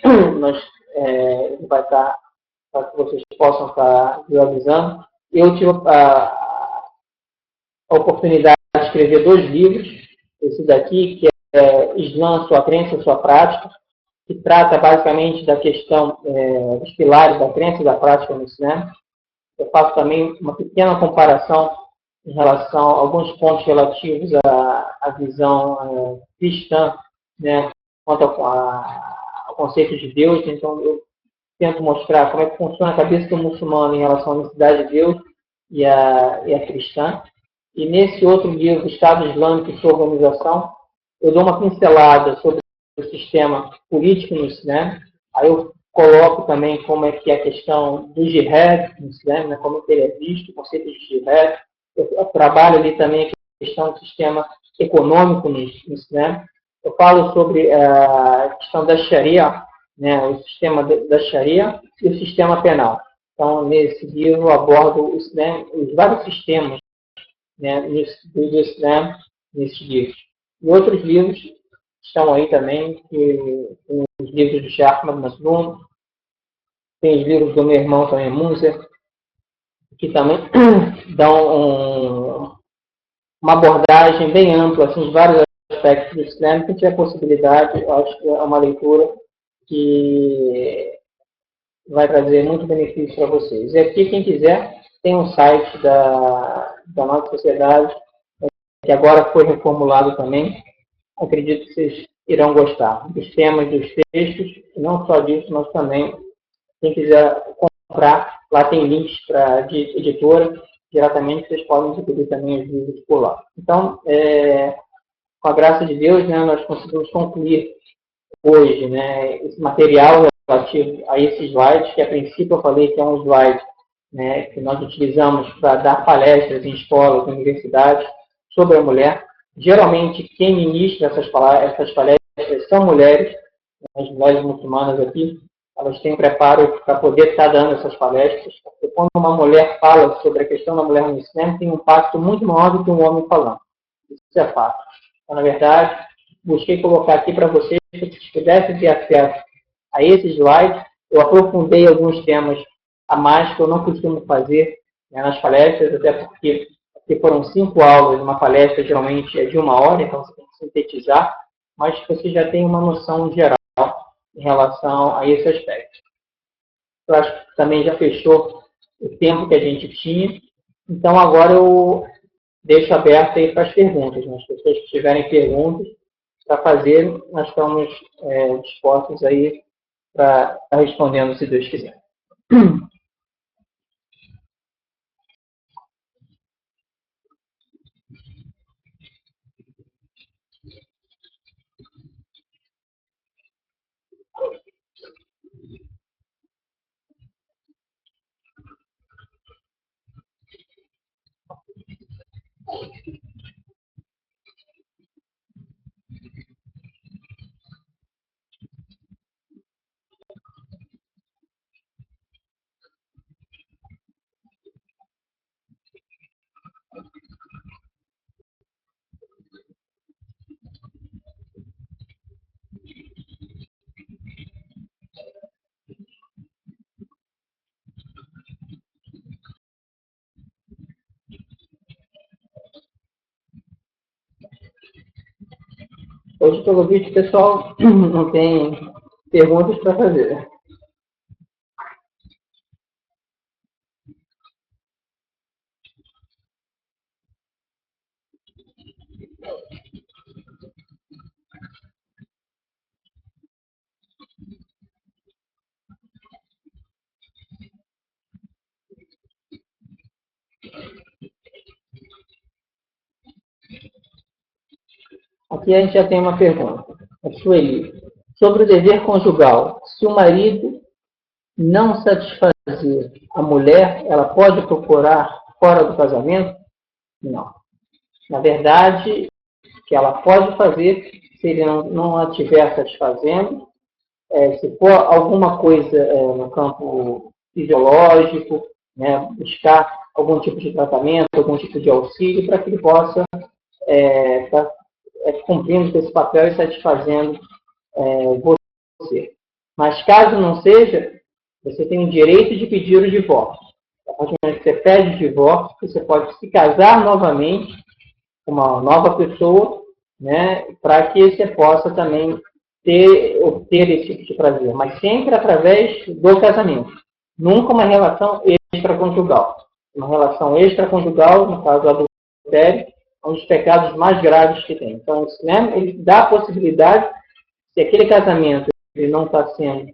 vai estar, para que vocês possam estar visualizando. Eu tive a oportunidade de escrever 2 livros, esse daqui, que é Islã, Sua Crença e Sua Prática, que trata basicamente da questão dos pilares da crença e da prática no Islã. Eu faço também uma pequena comparação em relação a alguns pontos relativos à visão cristã, né, quanto ao conceito de Deus. Então, eu tento mostrar como é que funciona a cabeça do muçulmano em relação à necessidade de Deus e a cristã. E nesse outro livro, Estado Islâmico e Sua Organização, eu dou uma pincelada sobre o sistema político no Islã. Aí eu coloco também como é que é a questão do jihad no Islã, né, como é que ele é visto, o conceito de jihad. Eu trabalho ali também a questão do sistema econômico no Islã. Eu falo sobre a questão da Sharia, né, o sistema da Sharia e o sistema penal. Então, nesse livro, eu abordo os vários sistemas, né, do Islã nesses livros. E outros livros estão aí também, que os livros do Sheikh Ahmad Masloum, tem os livros do meu irmão também, Munzer, que também dão uma abordagem bem ampla, assim, de vários aspectos do Islã. Quem tiver possibilidade, eu acho que é uma leitura que vai trazer muito benefício para vocês. E aqui, quem quiser, tem um site da nossa sociedade, que agora foi reformulado também. Acredito que vocês irão gostar dos temas, dos textos, e não só disso, mas também, quem quiser comprar, lá tem links de editora, diretamente vocês podem adquirir também os livros por lá. Então, com a graça de Deus, né, nós conseguimos concluir hoje, né, esse material relativo a esses slides, que a princípio eu falei que é um slide, né, que nós utilizamos para dar palestras em escolas, universidades, sobre a mulher. Geralmente, quem ministra essas palestras são mulheres, as mulheres muçulmanas aqui, elas têm preparo para poder estar dando essas palestras, porque quando uma mulher fala sobre a questão da mulher no Islã, tem um impacto muito maior do que um homem falando. Isso é fato. Então, na verdade, busquei colocar aqui para vocês, que vocês pudessem ter acesso a esses slides. Eu aprofundei alguns temas a mais que eu não costumo fazer, né, nas palestras, até porque foram 5 aulas, uma palestra geralmente é de 1 hora, então você tem que sintetizar, mas você já tem uma noção geral em relação a esse aspecto. Eu acho que também já fechou o tempo que a gente tinha, então agora eu deixo aberto aí para as perguntas, né? As pessoas que tiverem perguntas para fazer, nós estamos dispostos aí para respondendo, se Deus quiser. Hoje, pelo vídeo, o pessoal não tem perguntas para fazer. Aqui a gente já tem uma pergunta. A Sueli. Sobre o dever conjugal. Se o marido não satisfazer a mulher, ela pode procurar fora do casamento? Não. Na verdade, o que ela pode fazer, se ele não a estiver satisfazendo, se for alguma coisa no campo fisiológico, né, buscar algum tipo de tratamento, algum tipo de auxílio para que ele possa estar cumprindo esse papel e satisfazendo você. Mas caso não seja, você tem o direito de pedir o divórcio. A partir do momento que você pede o divórcio, você pode se casar novamente com uma nova pessoa, né, para que você possa também obter esse tipo de prazer, mas sempre através do casamento. Nunca uma relação extraconjugal. Uma relação extraconjugal, no caso do adultério, é um dos pecados mais graves que tem. Então, né, ele dá a possibilidade, se aquele casamento ele não está sendo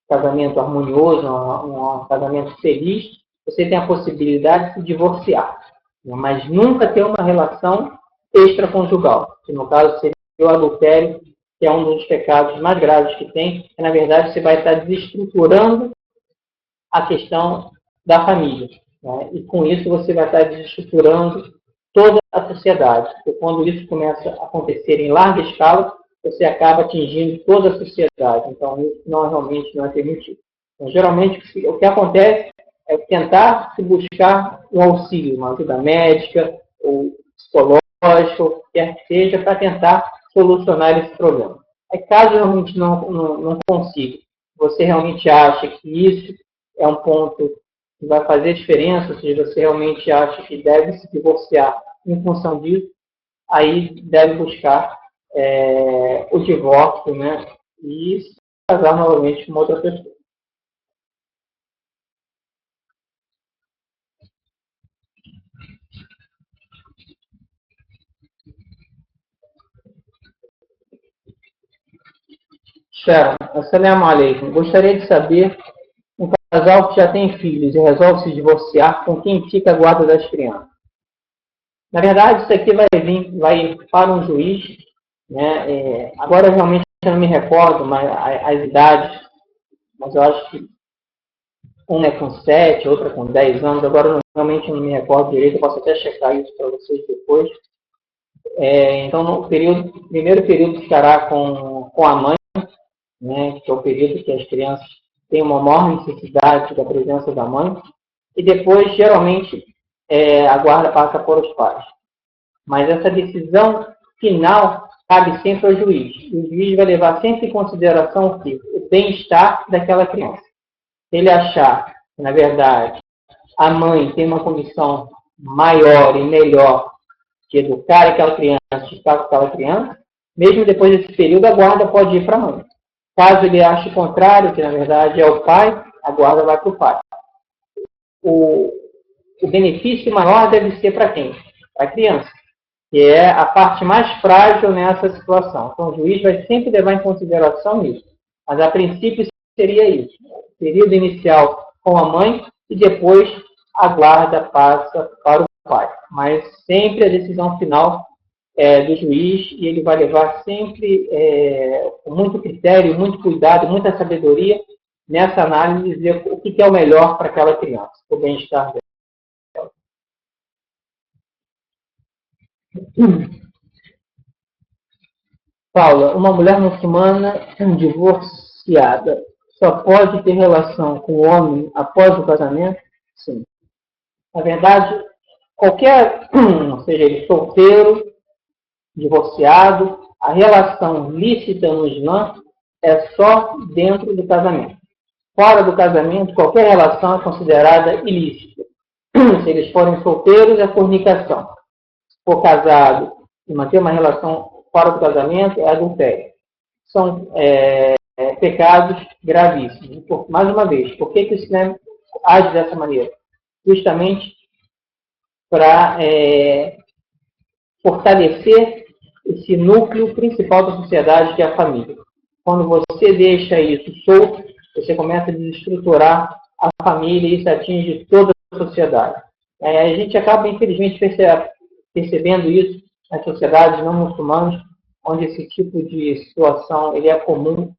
casamento harmonioso, um casamento feliz, você tem a possibilidade de se divorciar, mas nunca ter uma relação extraconjugal, que no caso seria o adultério, que é um dos pecados mais graves que tem, que na verdade você vai estar desestruturando a questão da família, né? E com isso você vai estar desestruturando toda a sociedade, porque quando isso começa a acontecer em larga escala, você acaba atingindo toda a sociedade. Então, isso realmente não é permitido. Então, geralmente, o que acontece é tentar se buscar um auxílio, uma ajuda médica ou psicológica, quer que seja, para tentar solucionar esse problema. Aí, caso realmente não consiga, você realmente acha que isso é um ponto que vai fazer diferença, ou seja, você realmente acha que deve se divorciar em função disso, aí deve buscar o divórcio, né? E se casar novamente com outra pessoa. Sharon, assalamu alaikum. Gostaria de saber, um casal que já tem filhos e resolve se divorciar, com quem fica a guarda das crianças? Na verdade, isso aqui vai para um juiz, né? Agora, realmente, eu não me recordo mas as idades, mas eu acho que uma é com 7, outra com 10 anos, agora eu realmente não me recordo direito, eu posso até checar isso para vocês depois. Então, no primeiro período ficará com a mãe, né, que é o período que as crianças têm uma maior necessidade da presença da mãe, e depois, geralmente, a guarda passa por os pais. Mas essa decisão final cabe sempre ao juiz. O juiz vai levar sempre em consideração o bem-estar daquela criança. Se ele achar que, na verdade, a mãe tem uma condição maior e melhor de educar aquela criança, de estar com aquela criança, mesmo depois desse período, a guarda pode ir para a mãe. Caso ele ache o contrário, que na verdade é o pai, a guarda vai para o pai. O benefício maior deve ser para quem? Para a criança, que é a parte mais frágil nessa situação. Então, o juiz vai sempre levar em consideração isso. Mas, a princípio, seria isso. O período inicial com a mãe e depois a guarda passa para o pai. Mas sempre a decisão final é do juiz e ele vai levar sempre com muito critério, muito cuidado, muita sabedoria nessa análise, dizer o que é o melhor para aquela criança, o bem-estar dela. Paula, uma mulher muçulmana divorciada só pode ter relação com o homem após o casamento? Sim. Na verdade, qualquer, seja ele solteiro, divorciado, a relação lícita no Islã é só dentro do casamento. Fora do casamento, qualquer relação é considerada ilícita. Se eles forem solteiros, é fornicação. Se for casado e manter uma relação fora do casamento é adultério. São pecados gravíssimos. Mais uma vez, por que o Islã age dessa maneira? Justamente para fortalecer esse núcleo principal da sociedade, que é a família. Quando você deixa isso solto, você começa a desestruturar a família e isso atinge toda a sociedade. A gente acaba, infelizmente, percebendo isso nas sociedades não muçulmanas, onde esse tipo de situação ele é comum,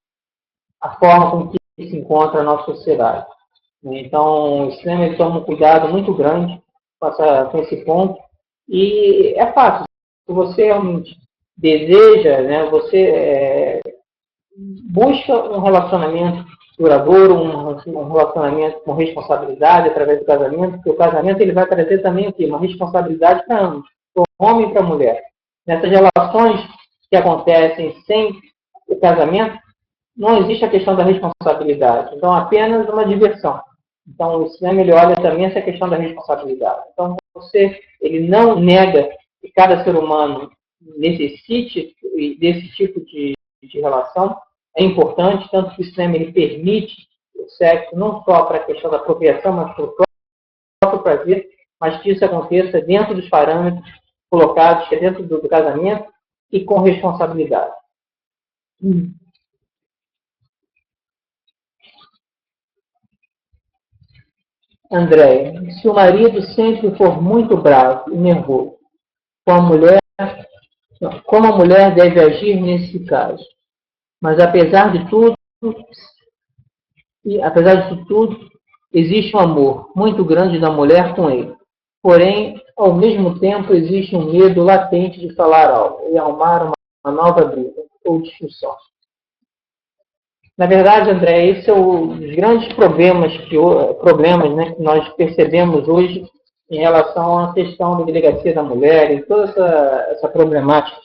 a forma com que se encontra a nossa sociedade. Então, o Islã toma um cuidado muito grande com esse ponto. E é fácil. Se você realmente deseja, né, você busca um relacionamento duradouro, um relacionamento com responsabilidade através do casamento, porque o casamento ele vai trazer também o quê? Uma responsabilidade para ambos, para o homem e para a mulher. Nessas relações que acontecem sem o casamento, não existe a questão da responsabilidade. Então, apenas uma diversão. Então, o Islã ele olha também essa questão da responsabilidade. Então, ele não nega que cada ser humano necessite desse tipo de relação. É importante, tanto que o Islã ele permite o sexo não só para a questão da apropriação, mas para o próprio prazer, mas que isso aconteça dentro dos parâmetros colocados dentro do casamento e com responsabilidade. André, se o marido sempre for muito bravo e nervoso com a mulher, como a mulher deve agir nesse caso? Mas apesar de tudo, existe um amor muito grande da mulher com ele. Porém, ao mesmo tempo, existe um medo latente de falar algo e arrumar uma nova briga ou discussão. Na verdade, André, esse é um dos grandes problemas, né, que nós percebemos hoje em relação à questão da delegacia da mulher e toda essa problemática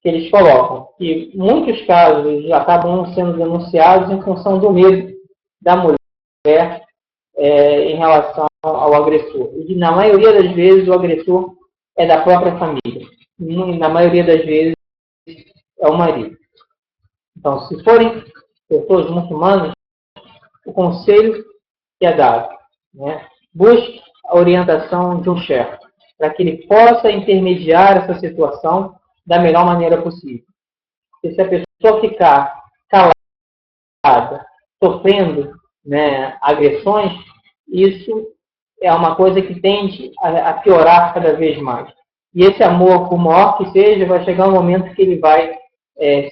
que eles colocam. Que muitos casos acabam sendo denunciados em função do medo da mulher em relação ao agressor. E na maioria das vezes o agressor é da própria família. E na maioria das vezes é o marido. Então, se forem pessoas muçulmanas, o conselho que é dado, né? Busque a orientação de um chefe, para que ele possa intermediar essa situação da melhor maneira possível. Porque se a pessoa ficar calada, sofrendo, né, agressões, isso é uma coisa que tende a piorar cada vez mais. E esse amor, por maior que seja, vai chegar um momento que ele vai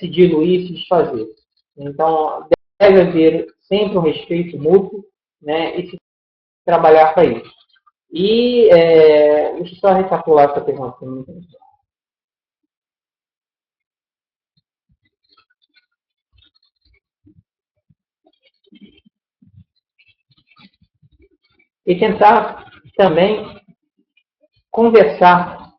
se diluir, se desfazer. Então, deve haver sempre um respeito mútuo, né, e se trabalhar para isso. E deixa eu só recapitular essa pergunta. E tentar também conversar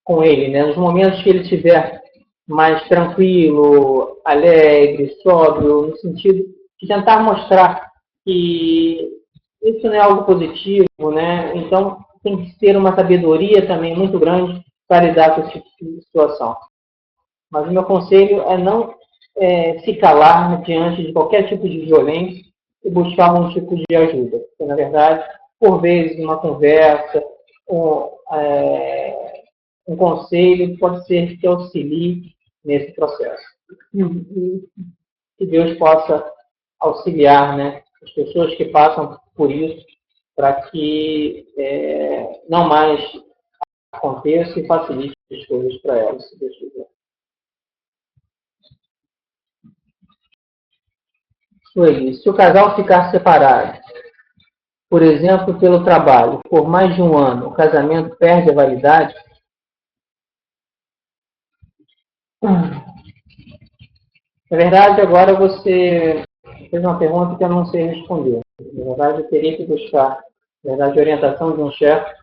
com ele, né, nos momentos que ele estiver mais tranquilo, alegre, sóbrio, no sentido de tentar mostrar que isso não é algo positivo, né? Então tem que ter uma sabedoria também muito grande para lidar com esse tipo de situação. Mas o meu conselho é não se calar diante de qualquer tipo de violência e buscar algum tipo de ajuda. Porque, na verdade, por vezes, uma conversa, um conselho pode ser que auxilie nesse processo. E que Deus possa auxiliar, né, as pessoas que passam por isso, para que não mais aconteça e facilite as coisas para elas, se Deus quiser. Sueli, se o casal ficar separado, por exemplo, pelo trabalho, por mais de um ano, o casamento perde a validade? Na verdade, agora você fez uma pergunta que eu não sei responder. Na verdade, eu teria que buscar, na verdade, a orientação de um chefe.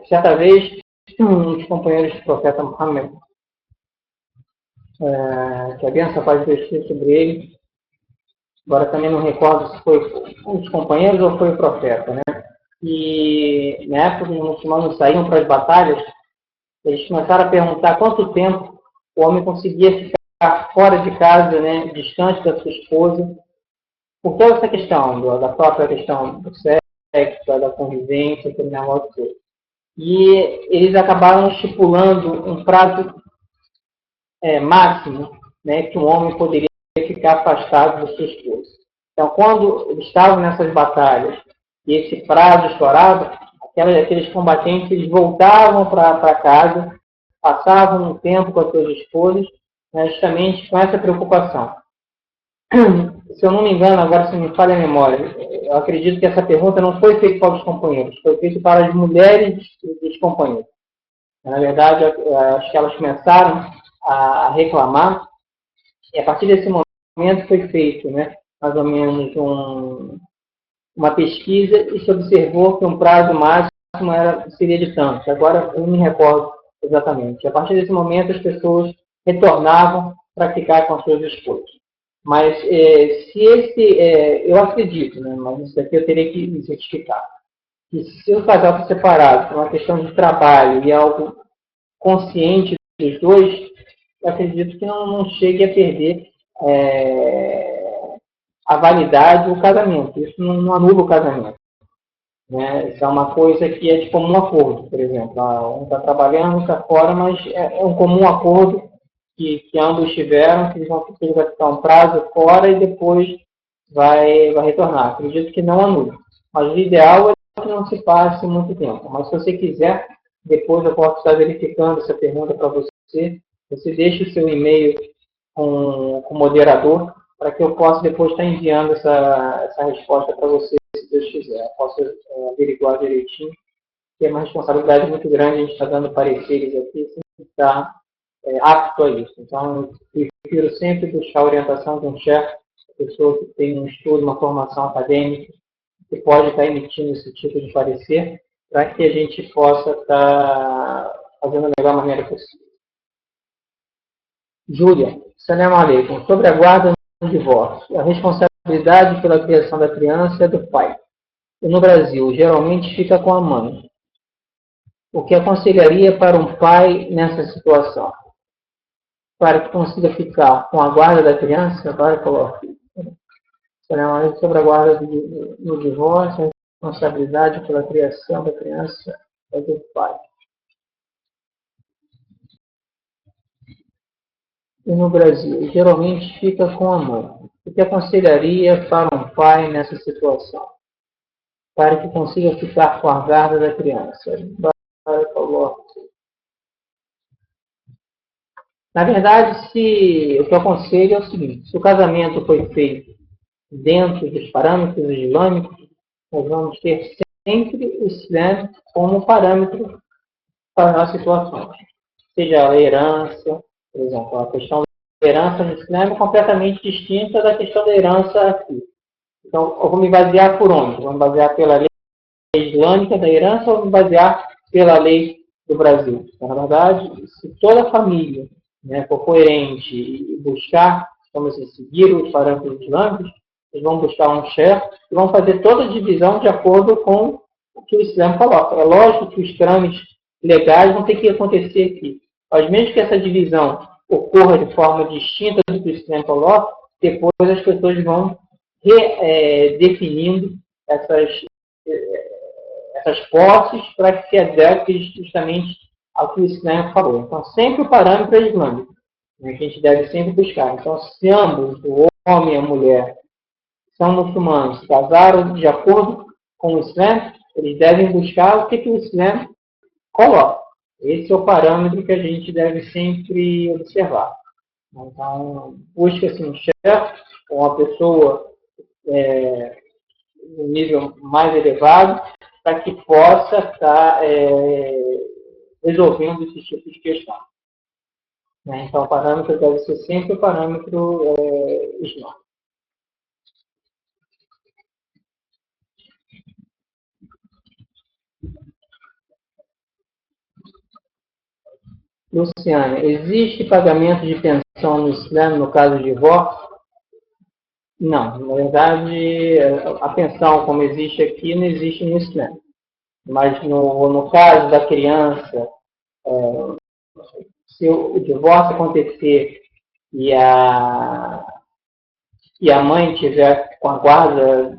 Certa vez, um dos companheiros do profeta Muhammad, que a bênção pode descer sobre ele, agora também não recordo se foi um dos companheiros ou foi o profeta, né? E na época que os muçulmanos saíam para as batalhas, eles começaram a perguntar quanto tempo o homem conseguia ficar fora de casa, né, distante da sua esposa, por toda essa questão, da própria questão do sexo, da convivência, aquele negócio todo. E eles acabaram estipulando um prazo máximo, né, que um homem poderia ficar afastado da sua esposa. Então, quando eles estavam nessas batalhas e esse prazo estourava, aqueles combatentes eles voltavam para casa, passavam um tempo com as suas esposas, né, justamente com essa preocupação. Se eu não me engano, agora se me falha a memória, eu acredito que essa pergunta não foi feita para os companheiros, foi feita para as mulheres dos companheiros. Na verdade, acho que elas começaram a reclamar, e a partir desse momento foi feito, né, mais ou menos uma pesquisa e se observou que um prazo máximo seria de tanto. Agora eu não me recordo exatamente. A partir desse momento as pessoas retornavam para ficar com as suas esposas. Mas eu acredito, né, mas isso aqui eu teria que certificar, que se o casal for separado por uma questão de trabalho e algo consciente dos dois, eu acredito que não chegue a perder a validade do casamento. Isso não anula o casamento. Né? Isso é uma coisa que é de comum acordo, por exemplo. Um está trabalhando, um está fora, mas é um comum acordo que ambos tiveram, que ele vai ficar um prazo fora e depois vai retornar. Acredito que não anula. Mas o ideal é que não se passe muito tempo. Mas se você quiser, depois eu posso estar verificando essa pergunta para você. Você deixa o seu e-mail com o moderador para que eu possa depois estar enviando essa resposta para você, se Deus quiser. Eu posso averiguar direitinho, que é uma responsabilidade muito grande, a gente está dando pareceres aqui, sem estar apto a isso. Então, eu prefiro sempre buscar a orientação de um chefe, pessoa que tem um estudo, uma formação acadêmica, que pode estar emitindo esse tipo de parecer, para que a gente possa estar fazendo da melhor maneira possível. Júlia, Salam Aleikum. Sobre a guarda no divórcio, a responsabilidade pela criação da criança é do pai. E no Brasil, geralmente fica com a mãe. O que aconselharia para um pai nessa situação? Para que consiga ficar com a guarda da criança, agora coloque. Sobre a guarda no divórcio, a responsabilidade pela criação da criança é do pai. E no Brasil, geralmente fica com a mãe. O que aconselharia para um pai nessa situação? Para que consiga ficar com a guarda da criança. Na verdade, o que eu aconselho é o seguinte: se o casamento foi feito dentro dos parâmetros islâmicos, nós vamos ter sempre o Islã como parâmetro para as situações. Seja a herança, por exemplo, a questão da herança no Islã é completamente distinta da questão da herança aqui. Então, eu vou me basear por onde? Vou me basear pela lei islâmica da herança ou vou me basear pela lei do Brasil? Então, na verdade, se toda a família, né, for coerente e buscar, vamos dizer, seguir os parâmetros islâmicos, eles vão buscar um chefe e vão fazer toda a divisão de acordo com o que o Islã coloca. É lógico que os trâmites legais vão ter que acontecer aqui. Mas mesmo que essa divisão ocorra de forma distinta do que o Islã coloca, depois as pessoas vão redefinindo essas posses para que se adeque justamente ao que o Islã falou. Então, sempre o parâmetro é islâmico, né, que a gente deve sempre buscar. Então, se ambos, o homem e a mulher, são muçulmanos, se casaram de acordo com o Islã, eles devem buscar o que o Islã coloca. Esse é o parâmetro que a gente deve sempre observar. Então, busca-se um chefe, uma pessoa no nível mais elevado, para que possa estar resolvendo esse tipo de questão. Né? Então, o parâmetro deve ser sempre o parâmetro islâmico. Luciana, existe pagamento de pensão no Islã no caso de divórcio? Não, na verdade, a pensão como existe aqui não existe no Islã. Mas no caso da criança se o divórcio acontecer e a mãe estiver com a guarda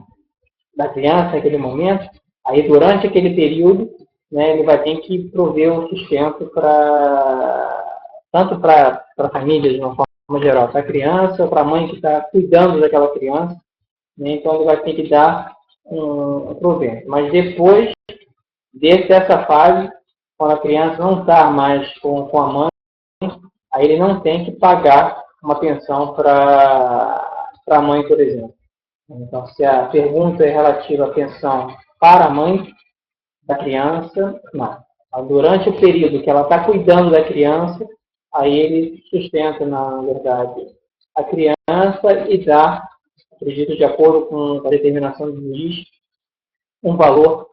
da criança naquele momento, aí durante aquele período, né, ele vai ter que prover o sustento tanto para a família, de uma forma geral, para a criança, ou para a mãe que está cuidando daquela criança, né, então ele vai ter que dar um provento. Mas depois dessa fase, quando a criança não está mais com a mãe, aí ele não tem que pagar uma pensão para a mãe, por exemplo. Então, se a pergunta é relativa à pensão para a mãe da criança, não. Durante o período que ela está cuidando da criança, aí ele sustenta, na verdade, a criança e dá, acredito, de acordo com a determinação do juiz, um valor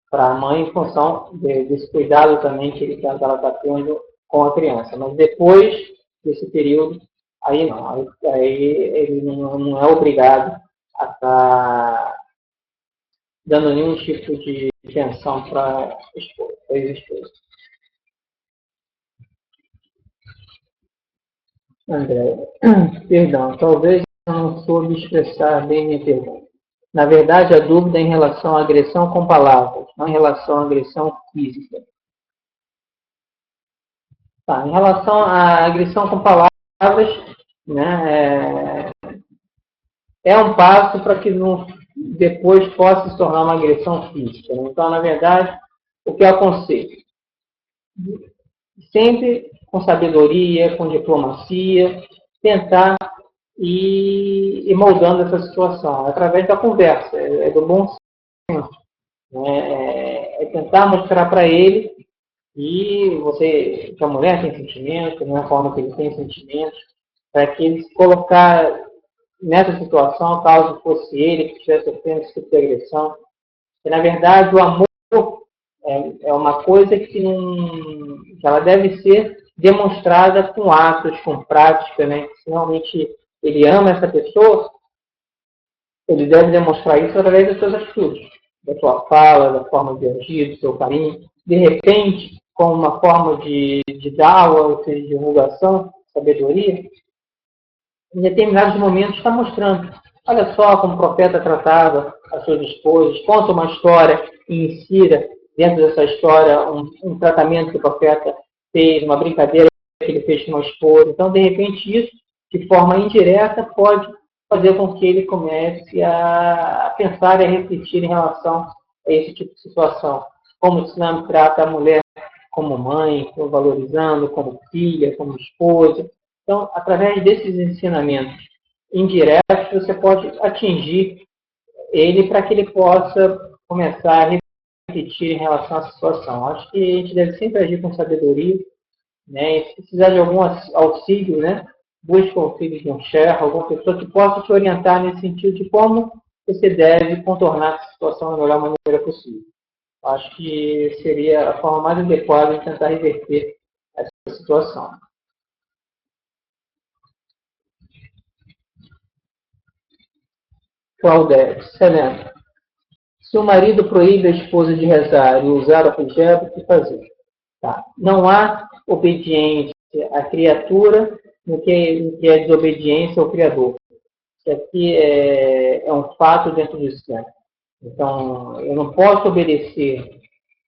para a mãe em função desse cuidado também que ela está tendo com a criança. Mas depois desse período, aí não. Aí ele não é obrigado a estar dando nenhum tipo de pensão para a ex-esposa. André, perdão, talvez eu não soube expressar bem minha pergunta. Na verdade, a dúvida é em relação à agressão com palavras, não em relação à agressão física. Tá, em relação à agressão com palavras, né, é um passo para que depois possa se tornar uma agressão física. Né? Então, na verdade, o que eu aconselho? Sempre com sabedoria, com diplomacia, tentar ir moldando essa situação, através da conversa, do bom senso. Né? É tentar mostrar para ele que a mulher tem sentimentos, não é a forma que ele tem sentimentos, para que ele se colocar nessa situação, caso fosse ele que estivesse sofrendo esse tipo de agressão. Que, na verdade, o amor é uma coisa que ela deve ser demonstrada com atos, com prática, né? Se realmente ele ama essa pessoa, ele deve demonstrar isso através das suas atitudes, da sua fala, da forma de agir, do seu carinho. De repente, com uma forma de dáwah, ou seja, de divulgação, sabedoria, em determinados momentos está mostrando. Olha só como o profeta tratava as suas esposas, conta uma história e insira dentro dessa história um tratamento que o profeta fez, uma brincadeira que ele fez com uma esposa. Então, de repente, isso, de forma indireta, pode fazer com que ele comece a pensar e a refletir em relação a esse tipo de situação. Como o Islã trata a mulher como mãe, valorizando, como filha, como esposa. Então, através desses ensinamentos indiretos, você pode atingir ele para que ele possa começar a refletir em relação à situação. Acho que a gente deve sempre agir com sabedoria, né? E se precisar de algum auxílio, né? Busque o auxílio de um chefe, alguma pessoa que possa te orientar nesse sentido de como você deve contornar essa situação da melhor maneira possível. Acho que seria a forma mais adequada de tentar reverter essa situação. Claudete, excelente. Se o marido proíbe a esposa de rezar e usar o hijab, o que fazer? Tá. Não há obediência à criatura no que é desobediência ao Criador. Isso aqui é um fato dentro do Islã. Então, eu não posso obedecer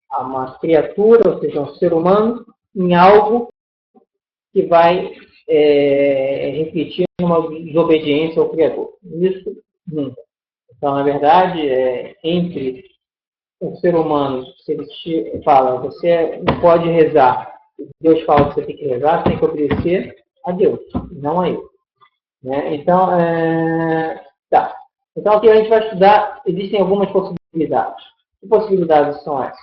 a uma criatura, ou seja, um ser humano, em algo que vai refletir numa desobediência ao Criador. Isso nunca. Então, na verdade, entre o ser humano, se ele te fala, você não pode rezar, Deus fala que você tem que rezar, você tem que obedecer a Deus, não a ele. Né? Então, tá. Então, aqui a gente vai estudar, existem algumas possibilidades. Que possibilidades são essas?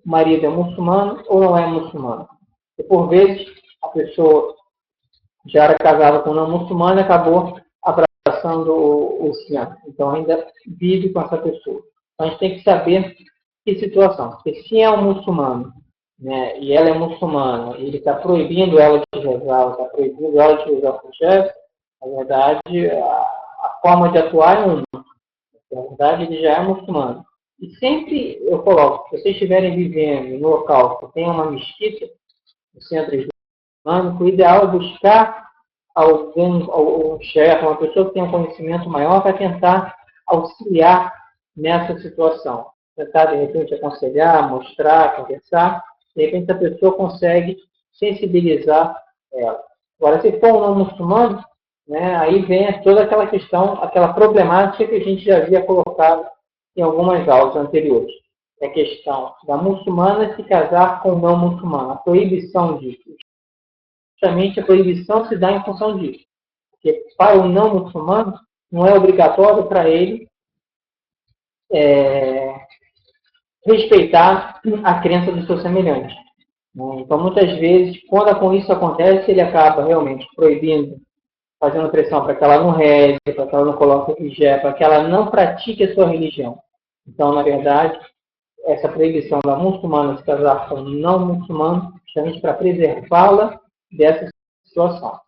O marido é muçulmano ou não é muçulmano? E, por vezes, a pessoa já era casada com um não muçulmano e acabou abraçando o Islã. Então, ainda vive com essa pessoa. Então, a gente tem que saber que situação. Porque se é um muçulmano, né, e ela é muçulmana, e ele está proibindo ela de rezar, está proibindo ela de usar o hijab, na verdade, a forma de atuar é uma. Na verdade, ele já é muçulmano. E sempre eu coloco, se vocês estiverem vivendo no local que tem uma mesquita, no centro O ideal é buscar alguém, um chefe, uma pessoa que tenha um conhecimento maior para tentar auxiliar nessa situação. Tentar, de repente, aconselhar, mostrar, conversar. De repente, a pessoa consegue sensibilizar ela. Agora, se for um não muçulmano, né, aí vem toda aquela questão, aquela problemática que a gente já havia colocado em algumas aulas anteriores. É a questão da muçulmana se casar com um não muçulmano, a proibição disso. Justamente a proibição se dá em função disso. Porque para o não muçulmano, não é obrigatório para ele é, respeitar a crença do seu semelhante. Então, muitas vezes, quando isso acontece, ele acaba realmente proibindo, fazendo pressão para que ela não reze, para que ela não coloque hijab, para que ela não pratique a sua religião. Então, na verdade, essa proibição da muçulmana se casar com um não muçulmano, justamente para preservá-la dessa situação.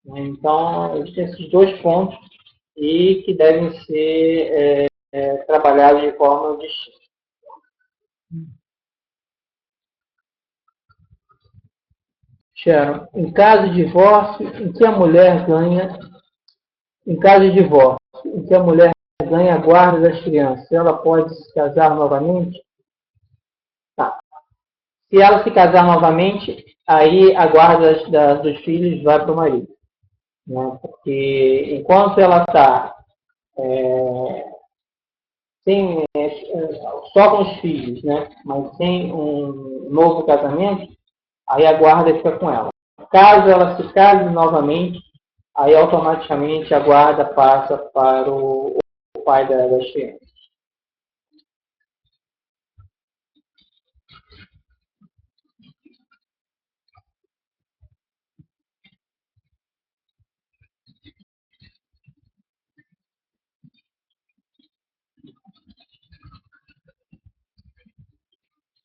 Então, existem esses dois pontos e que devem ser trabalhados de forma distinta. Sharon, em caso de divórcio, em que a mulher ganha, em caso de divórcio, em que a mulher ganha a guarda das crianças, ela pode se casar novamente? Tá. Se ela se casar novamente, aí a guarda dos filhos vai para o marido. Né? Porque enquanto ela está sem, só com os filhos, né? Mas sem um novo casamento, aí a guarda fica com ela. Caso ela se case novamente, aí automaticamente a guarda passa para o pai das crianças.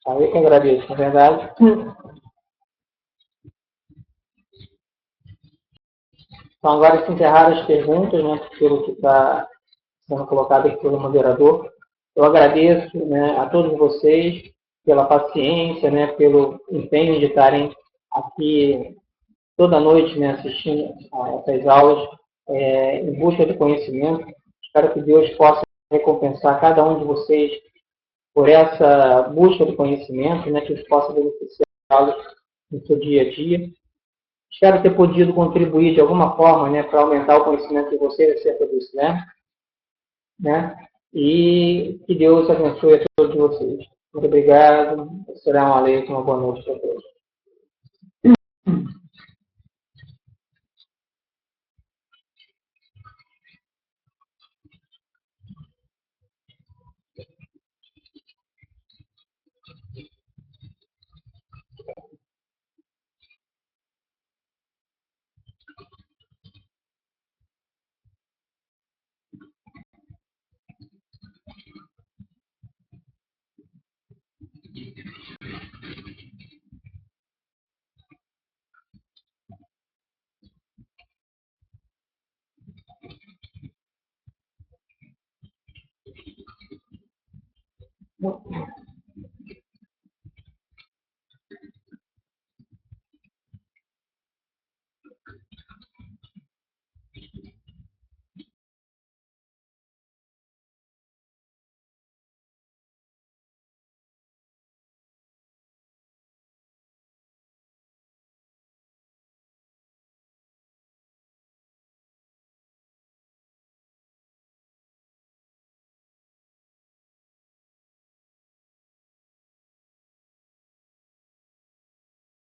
Aí eu que agradeço, na verdade. Então, agora se encerraram as perguntas, né, pelo que está sendo colocado aqui pelo moderador. Eu agradeço, né, a todos vocês pela paciência, né, pelo empenho de estarem aqui toda noite, né, assistindo a essas aulas em busca do conhecimento. Espero que Deus possa recompensar cada um de vocês por essa busca do conhecimento, né, que isso possa beneficiá-los no seu dia a dia. Espero ter podido contribuir de alguma forma, né, para aumentar o conhecimento de vocês acerca do Islã, né? E que Deus abençoe a todos vocês. Muito obrigado. Assalamu alaikum, uma boa noite para todos.